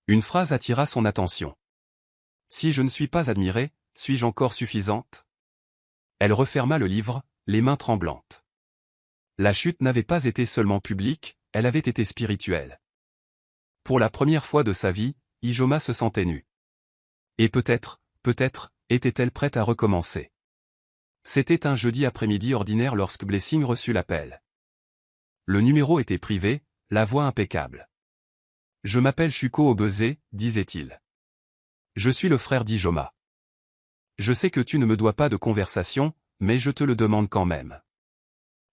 Une phrase attira son attention. « Si je ne suis pas admirée, suis-je encore suffisante ?» Elle referma le livre, les mains tremblantes. La chute n'avait pas été seulement publique, elle avait été spirituelle. Pour la première fois de sa vie, Ijoma se sentait nue. Et peut-être, était-elle prête à recommencer. C'était un jeudi après-midi ordinaire lorsque Blessing reçut l'appel. Le numéro était privé, la voix impeccable. « Je m'appelle Shuko Obese », disait-il. « Je suis le frère d'Ijoma. Je sais que tu ne me dois pas de conversation, mais je te le demande quand même. »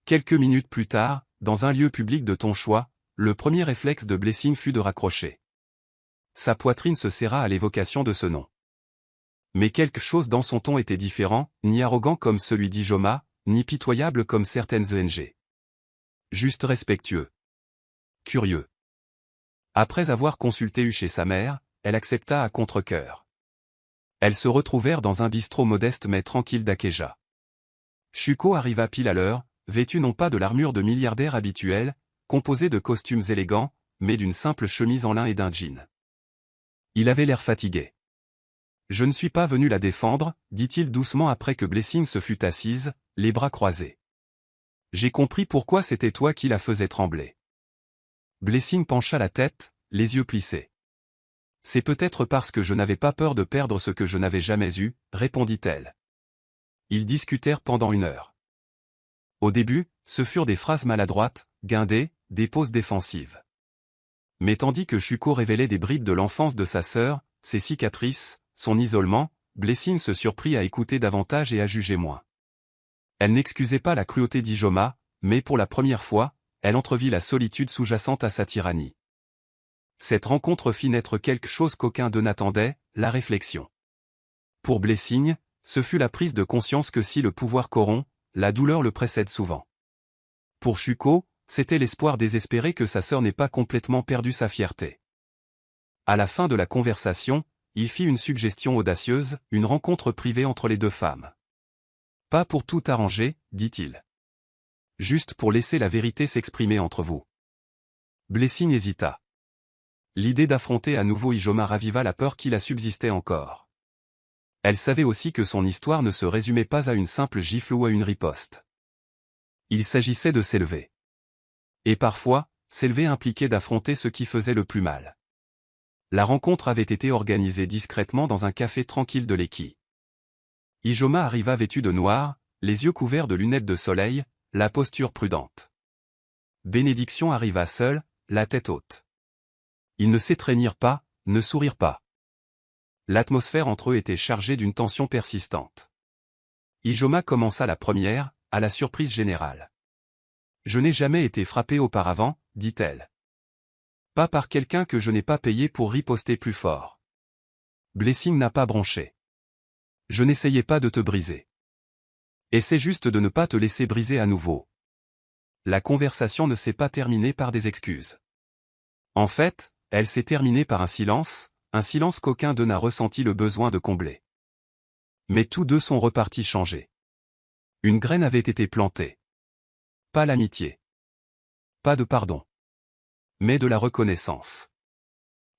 Quelques minutes plus tard, dans un lieu public de ton choix, le premier réflexe de Blessing fut de raccrocher. Sa poitrine se serra à l'évocation de ce nom. Mais quelque chose dans son ton était différent, ni arrogant comme celui d'Ijoma, ni pitoyable comme certaines ONG. Juste respectueux. Curieux. Après avoir consulté chez sa mère, elle accepta à contre-cœur. Elles se retrouvèrent dans un bistrot modeste mais tranquille d'Akeja. Shuko arriva pile à l'heure, vêtu non pas de l'armure de milliardaire habituelle, composée de costumes élégants, mais d'une simple chemise en lin et d'un jean. Il avait l'air fatigué. « Je ne suis pas venu la défendre », dit-il doucement après que Blessing se fut assise, les bras croisés. « J'ai compris pourquoi c'était toi qui la faisais trembler. » Blessing pencha la tête, les yeux plissés. « C'est peut-être parce que je n'avais pas peur de perdre ce que je n'avais jamais eu, » répondit-elle. Ils discutèrent pendant 1 heure. Au début, ce furent des phrases maladroites, guindées, des pauses défensives. Mais tandis que Shuko révélait des bribes de l'enfance de sa sœur, ses cicatrices, son isolement, Blessing se surprit à écouter davantage et à juger moins. Elle n'excusait pas la cruauté d'Ijoma, mais pour la première fois, elle entrevit la solitude sous-jacente à sa tyrannie. Cette rencontre fit naître quelque chose qu'aucun d'eux n'attendait, la réflexion. Pour Blessing, ce fut la prise de conscience que si le pouvoir corrompt, la douleur le précède souvent. Pour Shuko, c'était l'espoir désespéré que sa sœur n'ait pas complètement perdu sa fierté. À la fin de la conversation, il fit une suggestion audacieuse, une rencontre privée entre les deux femmes. Pas pour tout arranger, dit-il. Juste pour laisser la vérité s'exprimer entre vous. Blessing hésita. L'idée d'affronter à nouveau Ijoma raviva la peur qui la subsistait encore. Elle savait aussi que son histoire ne se résumait pas à une simple gifle ou à une riposte. Il s'agissait de s'élever. Et parfois, s'élever impliquait d'affronter ce qui faisait le plus mal. La rencontre avait été organisée discrètement dans un café tranquille de l'Eki. Ijoma arriva vêtu de noir, les yeux couverts de lunettes de soleil, la posture prudente. Bénédiction arriva seule, la tête haute. Ils ne s'étreignirent pas, ne sourirent pas. L'atmosphère entre eux était chargée d'une tension persistante. Ijoma commença la première, à la surprise générale. « Je n'ai jamais été frappée auparavant, dit-elle. Pas par quelqu'un que je n'ai pas payé pour riposter plus fort. » Blessing n'a pas bronché. « Je n'essayais pas de te briser. Essaie juste de ne pas te laisser briser à nouveau. » La conversation ne s'est pas terminée par des excuses. En fait, elle s'est terminée par un silence qu'aucun d'eux n'a ressenti le besoin de combler. Mais tous deux sont repartis changés. Une graine avait été plantée. Pas l'amitié. Pas de pardon. Mais de la reconnaissance.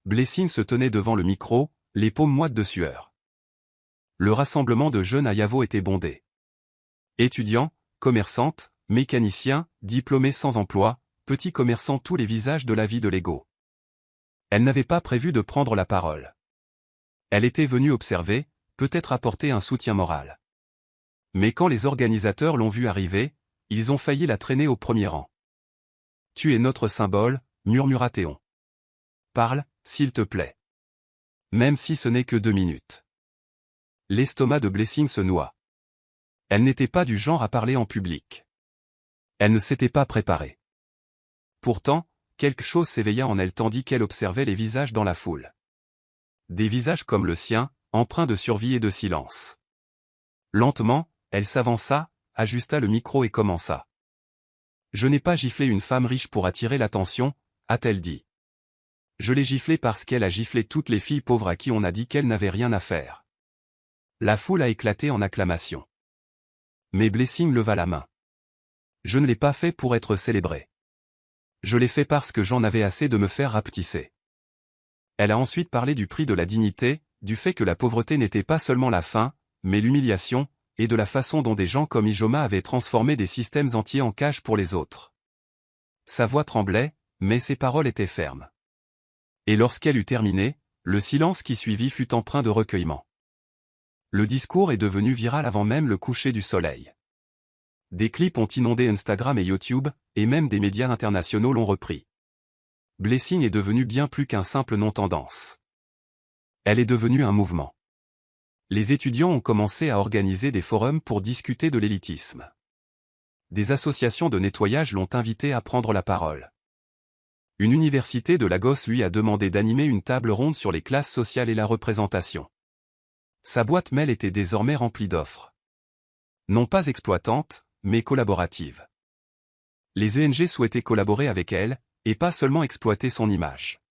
Blessing se tenait devant le micro, les paumes moites de sueur. Le rassemblement de jeunes à Yavo était bondé. Étudiants, commerçantes, mécaniciens, diplômés sans emploi, petits commerçants, tous les visages de la vie de Lego. Elle n'avait pas prévu de prendre la parole. Elle était venue observer, peut-être apporter un soutien moral. Mais quand les organisateurs l'ont vue arriver, ils ont failli la traîner au premier rang. « Tu es notre symbole », murmura Théon. « Parle, s'il te plaît. Même si ce n'est que 2 minutes. » L'estomac de Blessing se noua. Elle n'était pas du genre à parler en public. Elle ne s'était pas préparée. Pourtant, quelque chose s'éveilla en elle tandis qu'elle observait les visages dans la foule. Des visages comme le sien, empreints de survie et de silence. Lentement, elle s'avança, ajusta le micro et commença. « Je n'ai pas giflé une femme riche pour attirer l'attention, a-t-elle dit. Je l'ai giflée parce qu'elle a giflé toutes les filles pauvres à qui on a dit qu'elles n'avaient rien à faire. » La foule a éclaté en acclamations. Mais Blessing leva la main. « Je ne l'ai pas fait pour être célébré. Je l'ai fait parce que j'en avais assez de me faire rapetisser. » Elle a ensuite parlé du prix de la dignité, du fait que la pauvreté n'était pas seulement la faim, mais l'humiliation, et de la façon dont des gens comme Ijoma avaient transformé des systèmes entiers en cage pour les autres. Sa voix tremblait, mais ses paroles étaient fermes. Et lorsqu'elle eut terminé, le silence qui suivit fut empreint de recueillement. Le discours est devenu viral avant même le coucher du soleil. Des clips ont inondé Instagram et YouTube, et même des médias internationaux l'ont repris. Blessing est devenue bien plus qu'un simple nom-tendance. Elle est devenue un mouvement. Les étudiants ont commencé à organiser des forums pour discuter de l'élitisme. Des associations de nettoyage l'ont invité à prendre la parole. Une université de Lagos lui a demandé d'animer une table ronde sur les classes sociales et la représentation. Sa boîte mail était désormais remplie d'offres. Non pas exploitantes, mais collaboratives. Les ONG souhaitaient collaborer avec elle, et pas seulement exploiter son image.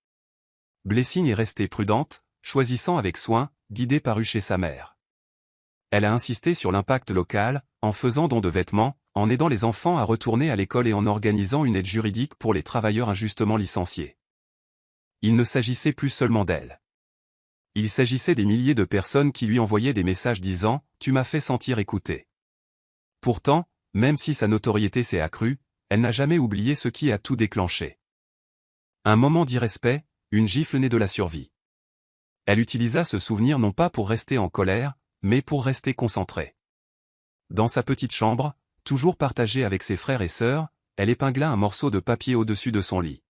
Blessing est restée prudente, choisissant avec soin, guidée par chez sa mère. Elle a insisté sur l'impact local, en faisant don de vêtements, en aidant les enfants à retourner à l'école et en organisant une aide juridique pour les travailleurs injustement licenciés. Il ne s'agissait plus seulement d'elle. Il s'agissait des milliers de personnes qui lui envoyaient des messages disant « Tu m'as fait sentir écouté ». Pourtant, même si sa notoriété s'est accrue, elle n'a jamais oublié ce qui a tout déclenché. Un moment d'irrespect, une gifle née de la survie. Elle utilisa ce souvenir non pas pour rester en colère, mais pour rester concentrée. Dans sa petite chambre, Toujours partagée avec ses frères et sœurs, elle épingla un morceau de papier au-dessus de son lit.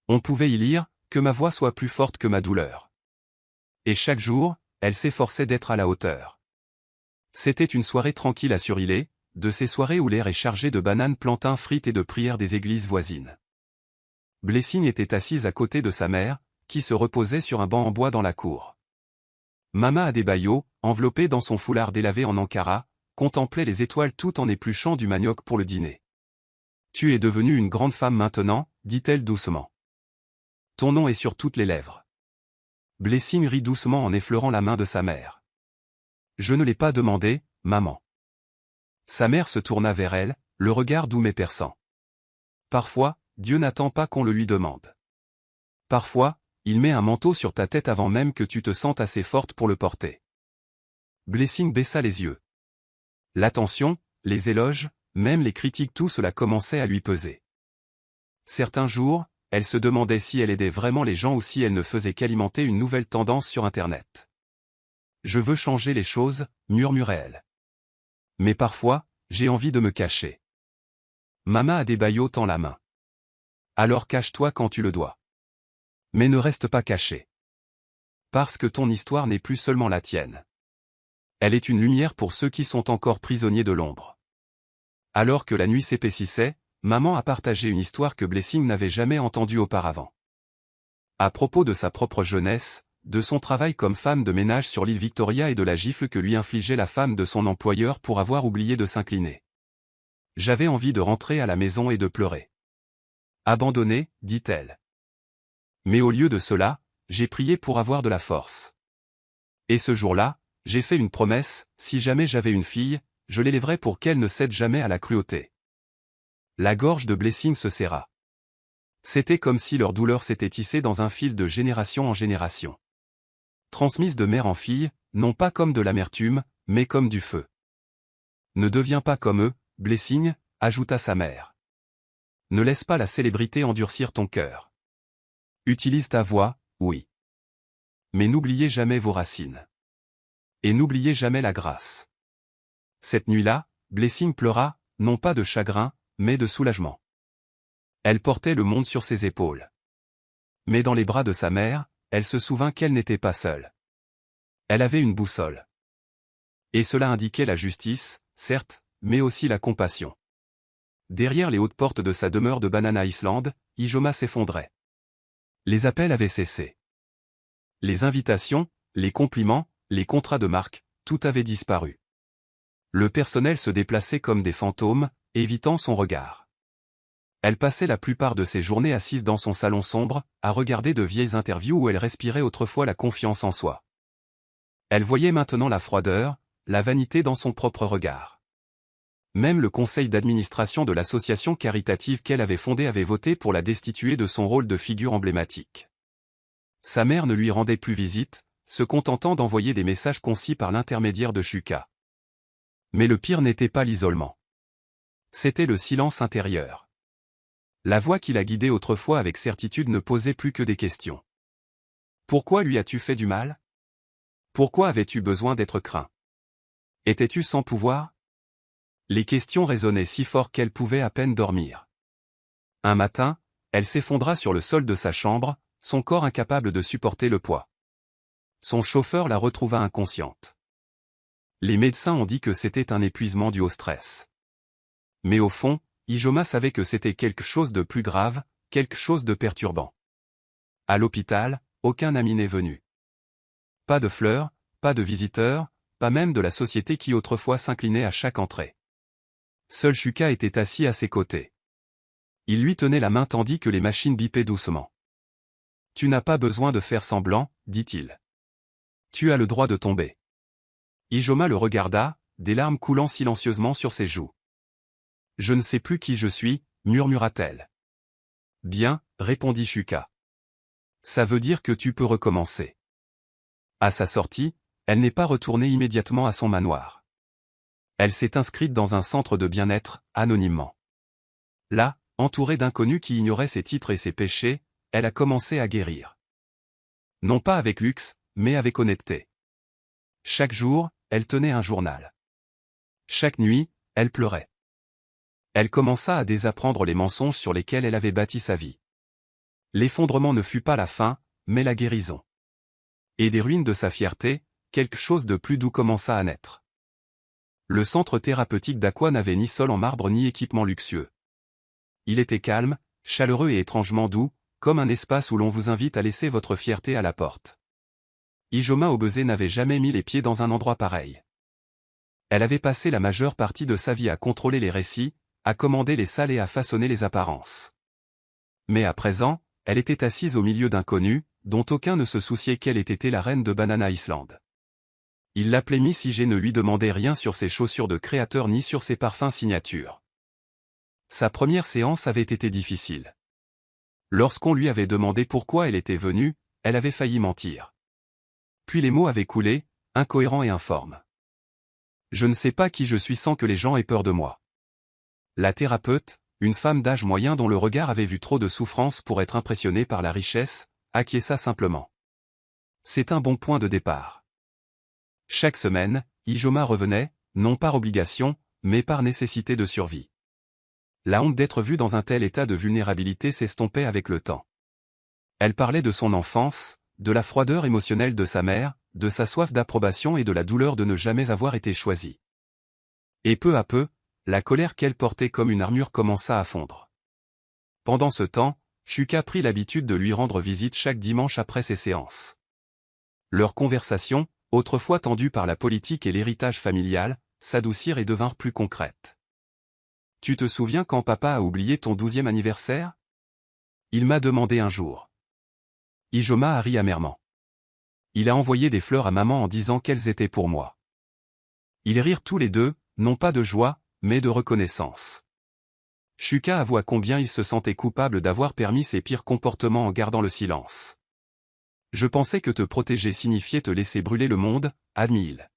On pouvait y lire « Que ma voix soit plus forte que ma douleur ». Et chaque jour, elle s'efforçait d'être à la hauteur. C'était une soirée tranquille à Surillé, de ces soirées où l'air est chargé de bananes plantains frites et de prières des églises voisines. Blessing était assise à côté de sa mère, qui se reposait sur un banc en bois dans la cour. Mama Adebayo, enveloppée dans son foulard délavé en Ankara, contemplait les étoiles tout en épluchant du manioc pour le dîner. « Tu es devenue une grande femme maintenant, dit-elle doucement. Ton nom est sur toutes les lèvres. » Blessing rit doucement en effleurant la main de sa mère. « Je ne l'ai pas demandé, maman. » Sa mère se tourna vers elle, le regard doux mais perçant. « Parfois, Dieu n'attend pas qu'on le lui demande. Parfois, il met un manteau sur ta tête avant même que tu te sentes assez forte pour le porter. » Blessing baissa les yeux. L'attention, les éloges, même les critiques, tout cela commençait à lui peser. Certains jours, elle se demandait si elle aidait vraiment les gens ou si elle ne faisait qu'alimenter une nouvelle tendance sur Internet. « Je veux changer les choses, murmurait-elle. Mais parfois, j'ai envie de me cacher. » Mama Adebayo tend la main. « Alors cache-toi quand tu le dois. Mais ne reste pas caché. Parce que ton histoire n'est plus seulement la tienne. Elle est une lumière pour ceux qui sont encore prisonniers de l'ombre. » Alors que la nuit s'épaississait, maman a partagé une histoire que Blessing n'avait jamais entendue auparavant. À propos de sa propre jeunesse, de son travail comme femme de ménage sur l'île Victoria et de la gifle que lui infligeait la femme de son employeur pour avoir oublié de s'incliner. « J'avais envie de rentrer à la maison et de pleurer. Abandonnée, dit-elle. Mais au lieu de cela, j'ai prié pour avoir de la force. Et ce jour-là, j'ai fait une promesse, si jamais j'avais une fille, je l'élèverais pour qu'elle ne cède jamais à la cruauté. » La gorge de Blessing se serra. C'était comme si leur douleur s'était tissée dans un fil de génération en génération. Transmise de mère en fille, non pas comme de l'amertume, mais comme du feu. « Ne deviens pas comme eux, Blessing, » ajouta sa mère. « Ne laisse pas la célébrité endurcir ton cœur. Utilise ta voix, oui. Mais n'oubliez jamais vos racines. Et n'oubliez jamais la grâce. » Cette nuit-là, Blessing pleura, non pas de chagrin, mais de soulagement. Elle portait le monde sur ses épaules. Mais dans les bras de sa mère, elle se souvint qu'elle n'était pas seule. Elle avait une boussole. Et cela indiquait la justice, certes, mais aussi la compassion. Derrière les hautes portes de sa demeure de Banana Island, Ijoma s'effondrait. Les appels avaient cessé. Les invitations, les compliments, les contrats de marque, tout avait disparu. Le personnel se déplaçait comme des fantômes, évitant son regard. Elle passait la plupart de ses journées assise dans son salon sombre, à regarder de vieilles interviews où elle respirait autrefois la confiance en soi. Elle voyait maintenant la froideur, la vanité dans son propre regard. Même le conseil d'administration de l'association caritative qu'elle avait fondée avait voté pour la destituer de son rôle de figure emblématique. Sa mère ne lui rendait plus visite, se contentant d'envoyer des messages concis par l'intermédiaire de Shuka. Mais le pire n'était pas l'isolement. C'était le silence intérieur. La voix qui la guidait autrefois avec certitude ne posait plus que des questions. Pourquoi lui as-tu fait du mal? Pourquoi avais-tu besoin d'être craint? Étais-tu sans pouvoir? Les questions résonnaient si fort qu'elle pouvait à peine dormir. Un matin, elle s'effondra sur le sol de sa chambre, son corps incapable de supporter le poids. Son chauffeur la retrouva inconsciente. Les médecins ont dit que c'était un épuisement dû au stress. Mais au fond, Ijoma savait que c'était quelque chose de plus grave, quelque chose de perturbant. À l'hôpital, aucun ami n'est venu. Pas de fleurs, pas de visiteurs, pas même de la société qui autrefois s'inclinait à chaque entrée. Seul Shuka était assis à ses côtés. Il lui tenait la main tandis que les machines bipaient doucement. « Tu n'as pas besoin de faire semblant, dit-il. Tu as le droit de tomber. » Ijoma le regarda, des larmes coulant silencieusement sur ses joues. « Je ne sais plus qui je suis, murmura-t-elle. »« Bien, répondit Shuka. Ça veut dire que tu peux recommencer. » À sa sortie, elle n'est pas retournée immédiatement à son manoir. Elle s'est inscrite dans un centre de bien-être, anonymement. Là, entourée d'inconnus qui ignoraient ses titres et ses péchés, elle a commencé à guérir. Non pas avec luxe, mais avec honnêteté. Chaque jour, elle tenait un journal. Chaque nuit, elle pleurait. Elle commença à désapprendre les mensonges sur lesquels elle avait bâti sa vie. L'effondrement ne fut pas la fin, mais la guérison. Et des ruines de sa fierté, quelque chose de plus doux commença à naître. Le centre thérapeutique d'Aqua n'avait ni sol en marbre ni équipement luxueux. Il était calme, chaleureux et étrangement doux, comme un espace où l'on vous invite à laisser votre fierté à la porte. Ijoma Obese n'avait jamais mis les pieds dans un endroit pareil. Elle avait passé la majeure partie de sa vie à contrôler les récits, à commander les salles et à façonner les apparences. Mais à présent, elle était assise au milieu d'inconnus, dont aucun ne se souciait qu'elle ait été la reine de Banana Island. Il l'appelait Miss IG, ne lui demandait rien sur ses chaussures de créateur ni sur ses parfums signature. Sa première séance avait été difficile. Lorsqu'on lui avait demandé pourquoi elle était venue, elle avait failli mentir. Puis les mots avaient coulé, incohérents et informes. Je ne sais pas qui je suis sans que les gens aient peur de moi. La thérapeute, une femme d'âge moyen dont le regard avait vu trop de souffrance pour être impressionnée par la richesse, acquiesça simplement. C'est un bon point de départ. Chaque semaine, Ijoma revenait, non par obligation, mais par nécessité de survie. La honte d'être vue dans un tel état de vulnérabilité s'estompait avec le temps. Elle parlait de son enfance, de la froideur émotionnelle de sa mère, de sa soif d'approbation et de la douleur de ne jamais avoir été choisie. Et peu à peu, la colère qu'elle portait comme une armure commença à fondre. Pendant ce temps, Shuka prit l'habitude de lui rendre visite chaque dimanche après ses séances. Leurs conversations, autrefois tendues par la politique et l'héritage familial, s'adoucirent et devinrent plus concrètes. « Tu te souviens quand papa a oublié ton 12e anniversaire ? Il m'a demandé un jour. » Ijoma a ri amèrement. Il a envoyé des fleurs à maman en disant qu'elles étaient pour moi. Ils rirent tous les deux, non pas de joie, mais de reconnaissance. Shuka avoua combien il se sentait coupable d'avoir permis ses pires comportements en gardant le silence. « Je pensais que te protéger signifiait te laisser brûler le monde, » admit-il.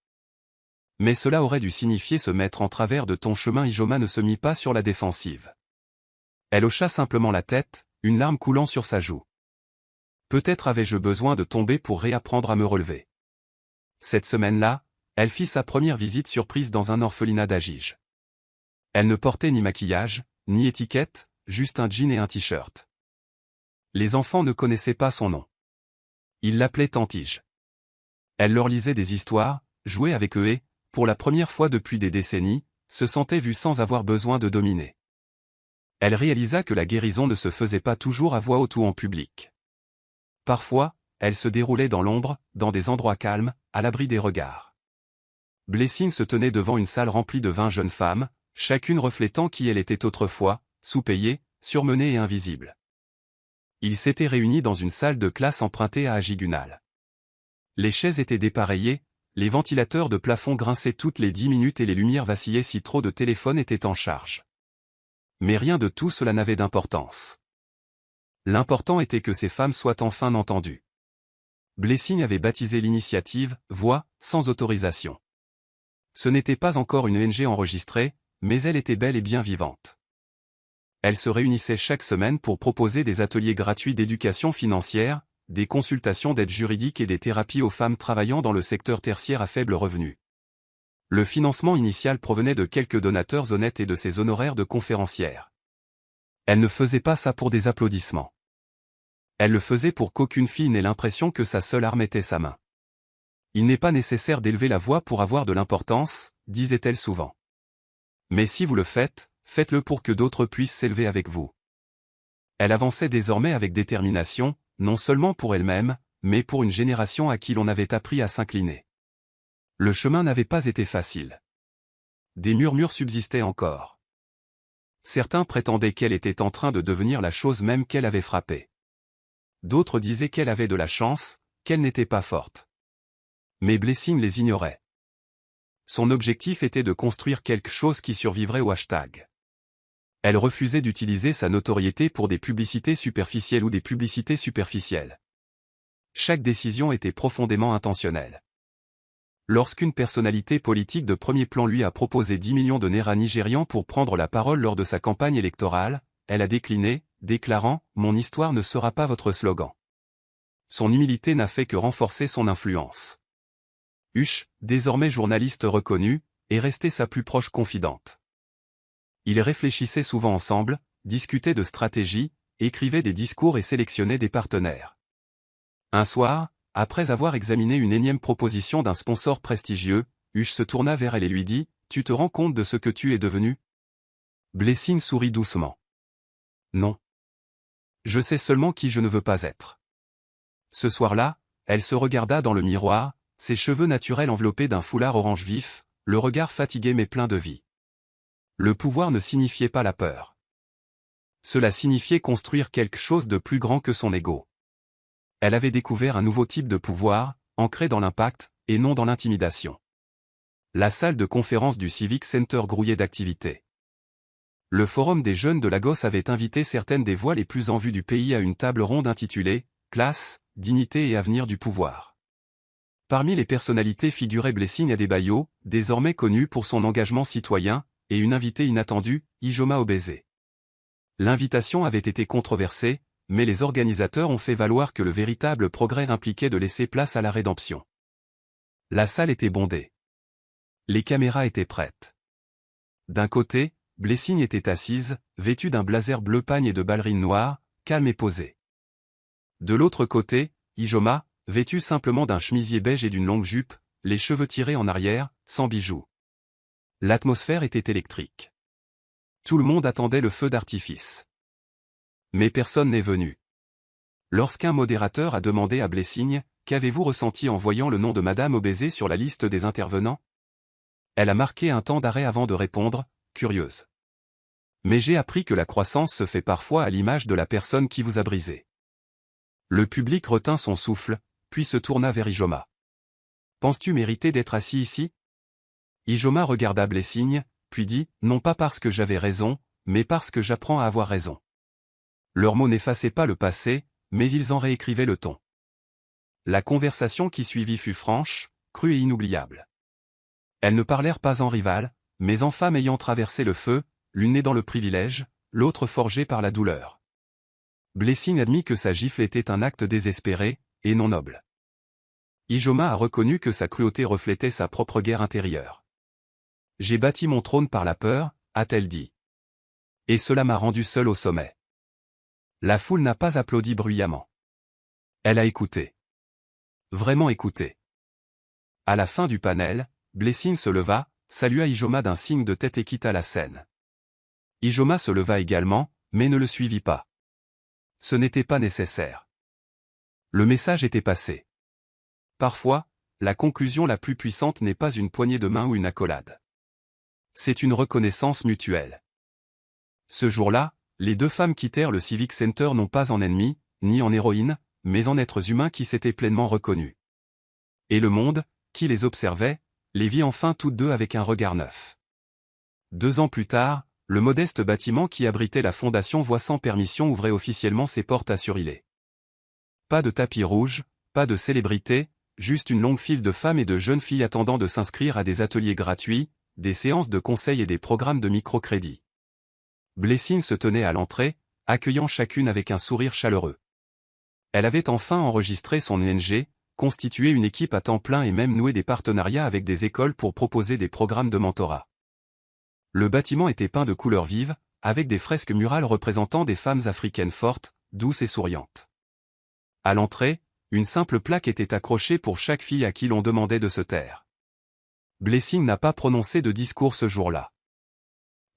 Mais cela aurait dû signifier se mettre en travers de ton chemin. Ijoma ne se mit pas sur la défensive. Elle hocha simplement la tête, une larme coulant sur sa joue. Peut-être avais-je besoin de tomber pour réapprendre à me relever. Cette semaine-là, elle fit sa première visite surprise dans un orphelinat d'Agige. Elle ne portait ni maquillage, ni étiquette, juste un jean et un t-shirt. Les enfants ne connaissaient pas son nom. Ils l'appelaient Tantige. Elle leur lisait des histoires, jouait avec eux et, pour la première fois depuis des décennies, se sentait vue sans avoir besoin de dominer. Elle réalisa que la guérison ne se faisait pas toujours à voix haute ou en public. Parfois, elle se déroulait dans l'ombre, dans des endroits calmes, à l'abri des regards. Blessing se tenait devant une salle remplie de 20 jeunes femmes, chacune reflétant qui elle était autrefois, sous-payée, surmenée et invisible. Ils s'étaient réunis dans une salle de classe empruntée à Ajigunal. Les chaises étaient dépareillées, les ventilateurs de plafond grinçaient toutes les 10 minutes et les lumières vacillaient si trop de téléphones étaient en charge. Mais rien de tout cela n'avait d'importance. L'important était que ces femmes soient enfin entendues. Blessing avait baptisé l'initiative « Voix » sans autorisation. Ce n'était pas encore une ONG enregistrée, mais elle était belle et bien vivante. Elle se réunissait chaque semaine pour proposer des ateliers gratuits d'éducation financière, des consultations d'aide juridique et des thérapies aux femmes travaillant dans le secteur tertiaire à faible revenu. Le financement initial provenait de quelques donateurs honnêtes et de ses honoraires de conférencière. Elle ne faisait pas ça pour des applaudissements. Elle le faisait pour qu'aucune fille n'ait l'impression que sa seule arme était sa main. Il n'est pas nécessaire d'élever la voix pour avoir de l'importance, disait-elle souvent. Mais si vous le faites, faites-le pour que d'autres puissent s'élever avec vous. Elle avançait désormais avec détermination, non seulement pour elle-même, mais pour une génération à qui l'on avait appris à s'incliner. Le chemin n'avait pas été facile. Des murmures subsistaient encore. Certains prétendaient qu'elle était en train de devenir la chose même qu'elle avait frappée. D'autres disaient qu'elle avait de la chance, qu'elle n'était pas forte. Mais Blessing les ignorait. Son objectif était de construire quelque chose qui survivrait au hashtag. Elle refusait d'utiliser sa notoriété pour des publicités superficielles ou des publicités superficielles. Chaque décision était profondément intentionnelle. Lorsqu'une personnalité politique de premier plan lui a proposé 10 millions de naira nigérians pour prendre la parole lors de sa campagne électorale, elle a décliné, déclarant « Mon histoire ne sera pas votre slogan ». Son humilité n'a fait que renforcer son influence. Hush, désormais journaliste reconnue, est restée sa plus proche confidente. Ils réfléchissaient souvent ensemble, discutaient de stratégie, écrivaient des discours et sélectionnaient des partenaires. Un soir, après avoir examiné une énième proposition d'un sponsor prestigieux, Hush se tourna vers elle et lui dit « Tu te rends compte de ce que tu es devenu ?» Blessing sourit doucement. « Non. Je sais seulement qui je ne veux pas être. » Ce soir-là, elle se regarda dans le miroir, ses cheveux naturels enveloppés d'un foulard orange vif, le regard fatigué mais plein de vie. Le pouvoir ne signifiait pas la peur. Cela signifiait construire quelque chose de plus grand que son ego. Elle avait découvert un nouveau type de pouvoir, ancré dans l'impact, et non dans l'intimidation. La salle de conférence du Civic Center grouillait d'activités. Le forum des jeunes de Lagos avait invité certaines des voix les plus en vue du pays à une table ronde intitulée « Classe, dignité et avenir du pouvoir ». Parmi les personnalités figurait Blessing Adebayo, désormais connu pour son engagement citoyen, et une invitée inattendue, Ijoma Obeze. L'invitation avait été controversée, mais les organisateurs ont fait valoir que le véritable progrès impliquait de laisser place à la rédemption. La salle était bondée. Les caméras étaient prêtes. D'un côté, Blessing était assise, vêtue d'un blazer bleu pagne et de ballerines noires, calme et posée. De l'autre côté, Ijoma, vêtue simplement d'un chemisier beige et d'une longue jupe, les cheveux tirés en arrière, sans bijoux. L'atmosphère était électrique. Tout le monde attendait le feu d'artifice. Mais personne n'est venu. Lorsqu'un modérateur a demandé à Blessing « Qu'avez-vous ressenti en voyant le nom de Madame Obeze sur la liste des intervenants ?» Elle a marqué un temps d'arrêt avant de répondre, curieuse. Mais j'ai appris que la croissance se fait parfois à l'image de la personne qui vous a brisé. Le public retint son souffle, puis se tourna vers Ijoma. Penses-tu mériter d'être assis ici? Ijoma regarda Blessing, puis dit, non pas parce que j'avais raison, mais parce que j'apprends à avoir raison. Leurs mots n'effaçaient pas le passé, mais ils en réécrivaient le ton. La conversation qui suivit fut franche, crue et inoubliable. Elles ne parlèrent pas en rivales, mais en femmes ayant traversé le feu, l'une née dans le privilège, l'autre forgée par la douleur. Blessing admit que sa gifle était un acte désespéré, et non noble. Ijoma a reconnu que sa cruauté reflétait sa propre guerre intérieure. « J'ai bâti mon trône par la peur », a-t-elle dit. Et cela m'a rendu seule au sommet. La foule n'a pas applaudi bruyamment. Elle a écouté. Vraiment écouté. À la fin du panel, Blessing se leva, salua Ijoma d'un signe de tête et quitta la scène. Ijoma se leva également, mais ne le suivit pas. Ce n'était pas nécessaire. Le message était passé. Parfois, la conclusion la plus puissante n'est pas une poignée de main ou une accolade. C'est une reconnaissance mutuelle. Ce jour-là, les deux femmes quittèrent le Civic Center non pas en ennemis, ni en héroïnes, mais en êtres humains qui s'étaient pleinement reconnus. Et le monde, qui les observait, les vit enfin toutes deux avec un regard neuf. 2 ans plus tard, le modeste bâtiment qui abritait la fondation Voix sans permission ouvrait officiellement ses portes à Surilé. Pas de tapis rouge, pas de célébrités, juste une longue file de femmes et de jeunes filles attendant de s'inscrire à des ateliers gratuits, des séances de conseil et des programmes de microcrédit. Blessing se tenait à l'entrée, accueillant chacune avec un sourire chaleureux. Elle avait enfin enregistré son ONG, constitué une équipe à temps plein et même noué des partenariats avec des écoles pour proposer des programmes de mentorat. Le bâtiment était peint de couleurs vives, avec des fresques murales représentant des femmes africaines fortes, douces et souriantes. À l'entrée, une simple plaque était accrochée pour chaque fille à qui l'on demandait de se taire. Blessing n'a pas prononcé de discours ce jour-là.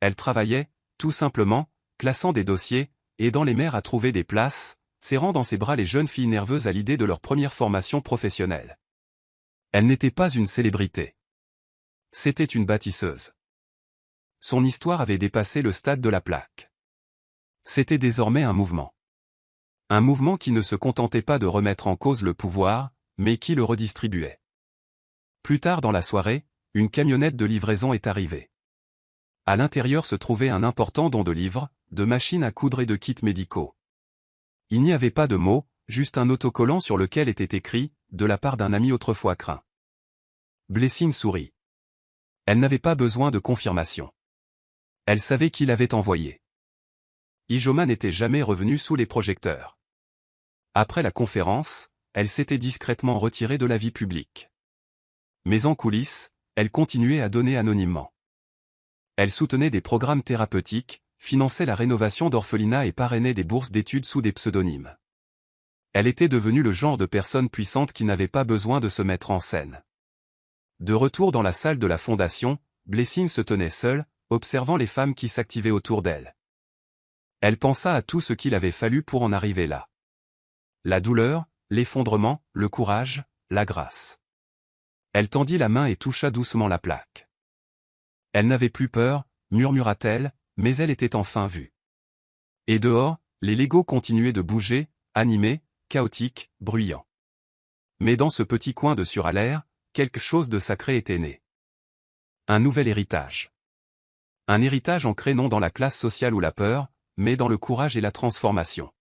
Elle travaillait, tout simplement, classant des dossiers, aidant les mères à trouver des places, serrant dans ses bras les jeunes filles nerveuses à l'idée de leur première formation professionnelle. Elle n'était pas une célébrité. C'était une bâtisseuse. Son histoire avait dépassé le stade de la plaque. C'était désormais un mouvement. Un mouvement qui ne se contentait pas de remettre en cause le pouvoir, mais qui le redistribuait. Plus tard dans la soirée, une camionnette de livraison est arrivée. À l'intérieur se trouvait un important don de livres, de machines à coudre et de kits médicaux. Il n'y avait pas de mots, juste un autocollant sur lequel était écrit « de la part d'un ami autrefois craint ». Blessing sourit. Elle n'avait pas besoin de confirmation. Elle savait qui l'avait envoyé. Ijoma n'était jamais revenue sous les projecteurs. Après la conférence, elle s'était discrètement retirée de la vie publique. Mais en coulisses, elle continuait à donner anonymement. Elle soutenait des programmes thérapeutiques, finançait la rénovation d'orphelinats et parrainait des bourses d'études sous des pseudonymes. Elle était devenue le genre de personne puissante qui n'avait pas besoin de se mettre en scène. De retour dans la salle de la fondation, Blessing se tenait seule, observant les femmes qui s'activaient autour d'elle. Elle pensa à tout ce qu'il avait fallu pour en arriver là. La douleur, l'effondrement, le courage, la grâce. Elle tendit la main et toucha doucement la plaque. Elle n'avait plus peur, murmura-t-elle, mais elle était enfin vue. Et dehors, les Legos continuaient de bouger, animés, chaotiques, bruyants. Mais dans ce petit coin de Suralair, quelque chose de sacré était né. Un nouvel héritage. Un héritage ancré non dans la classe sociale ou la peur, mais dans le courage et la transformation.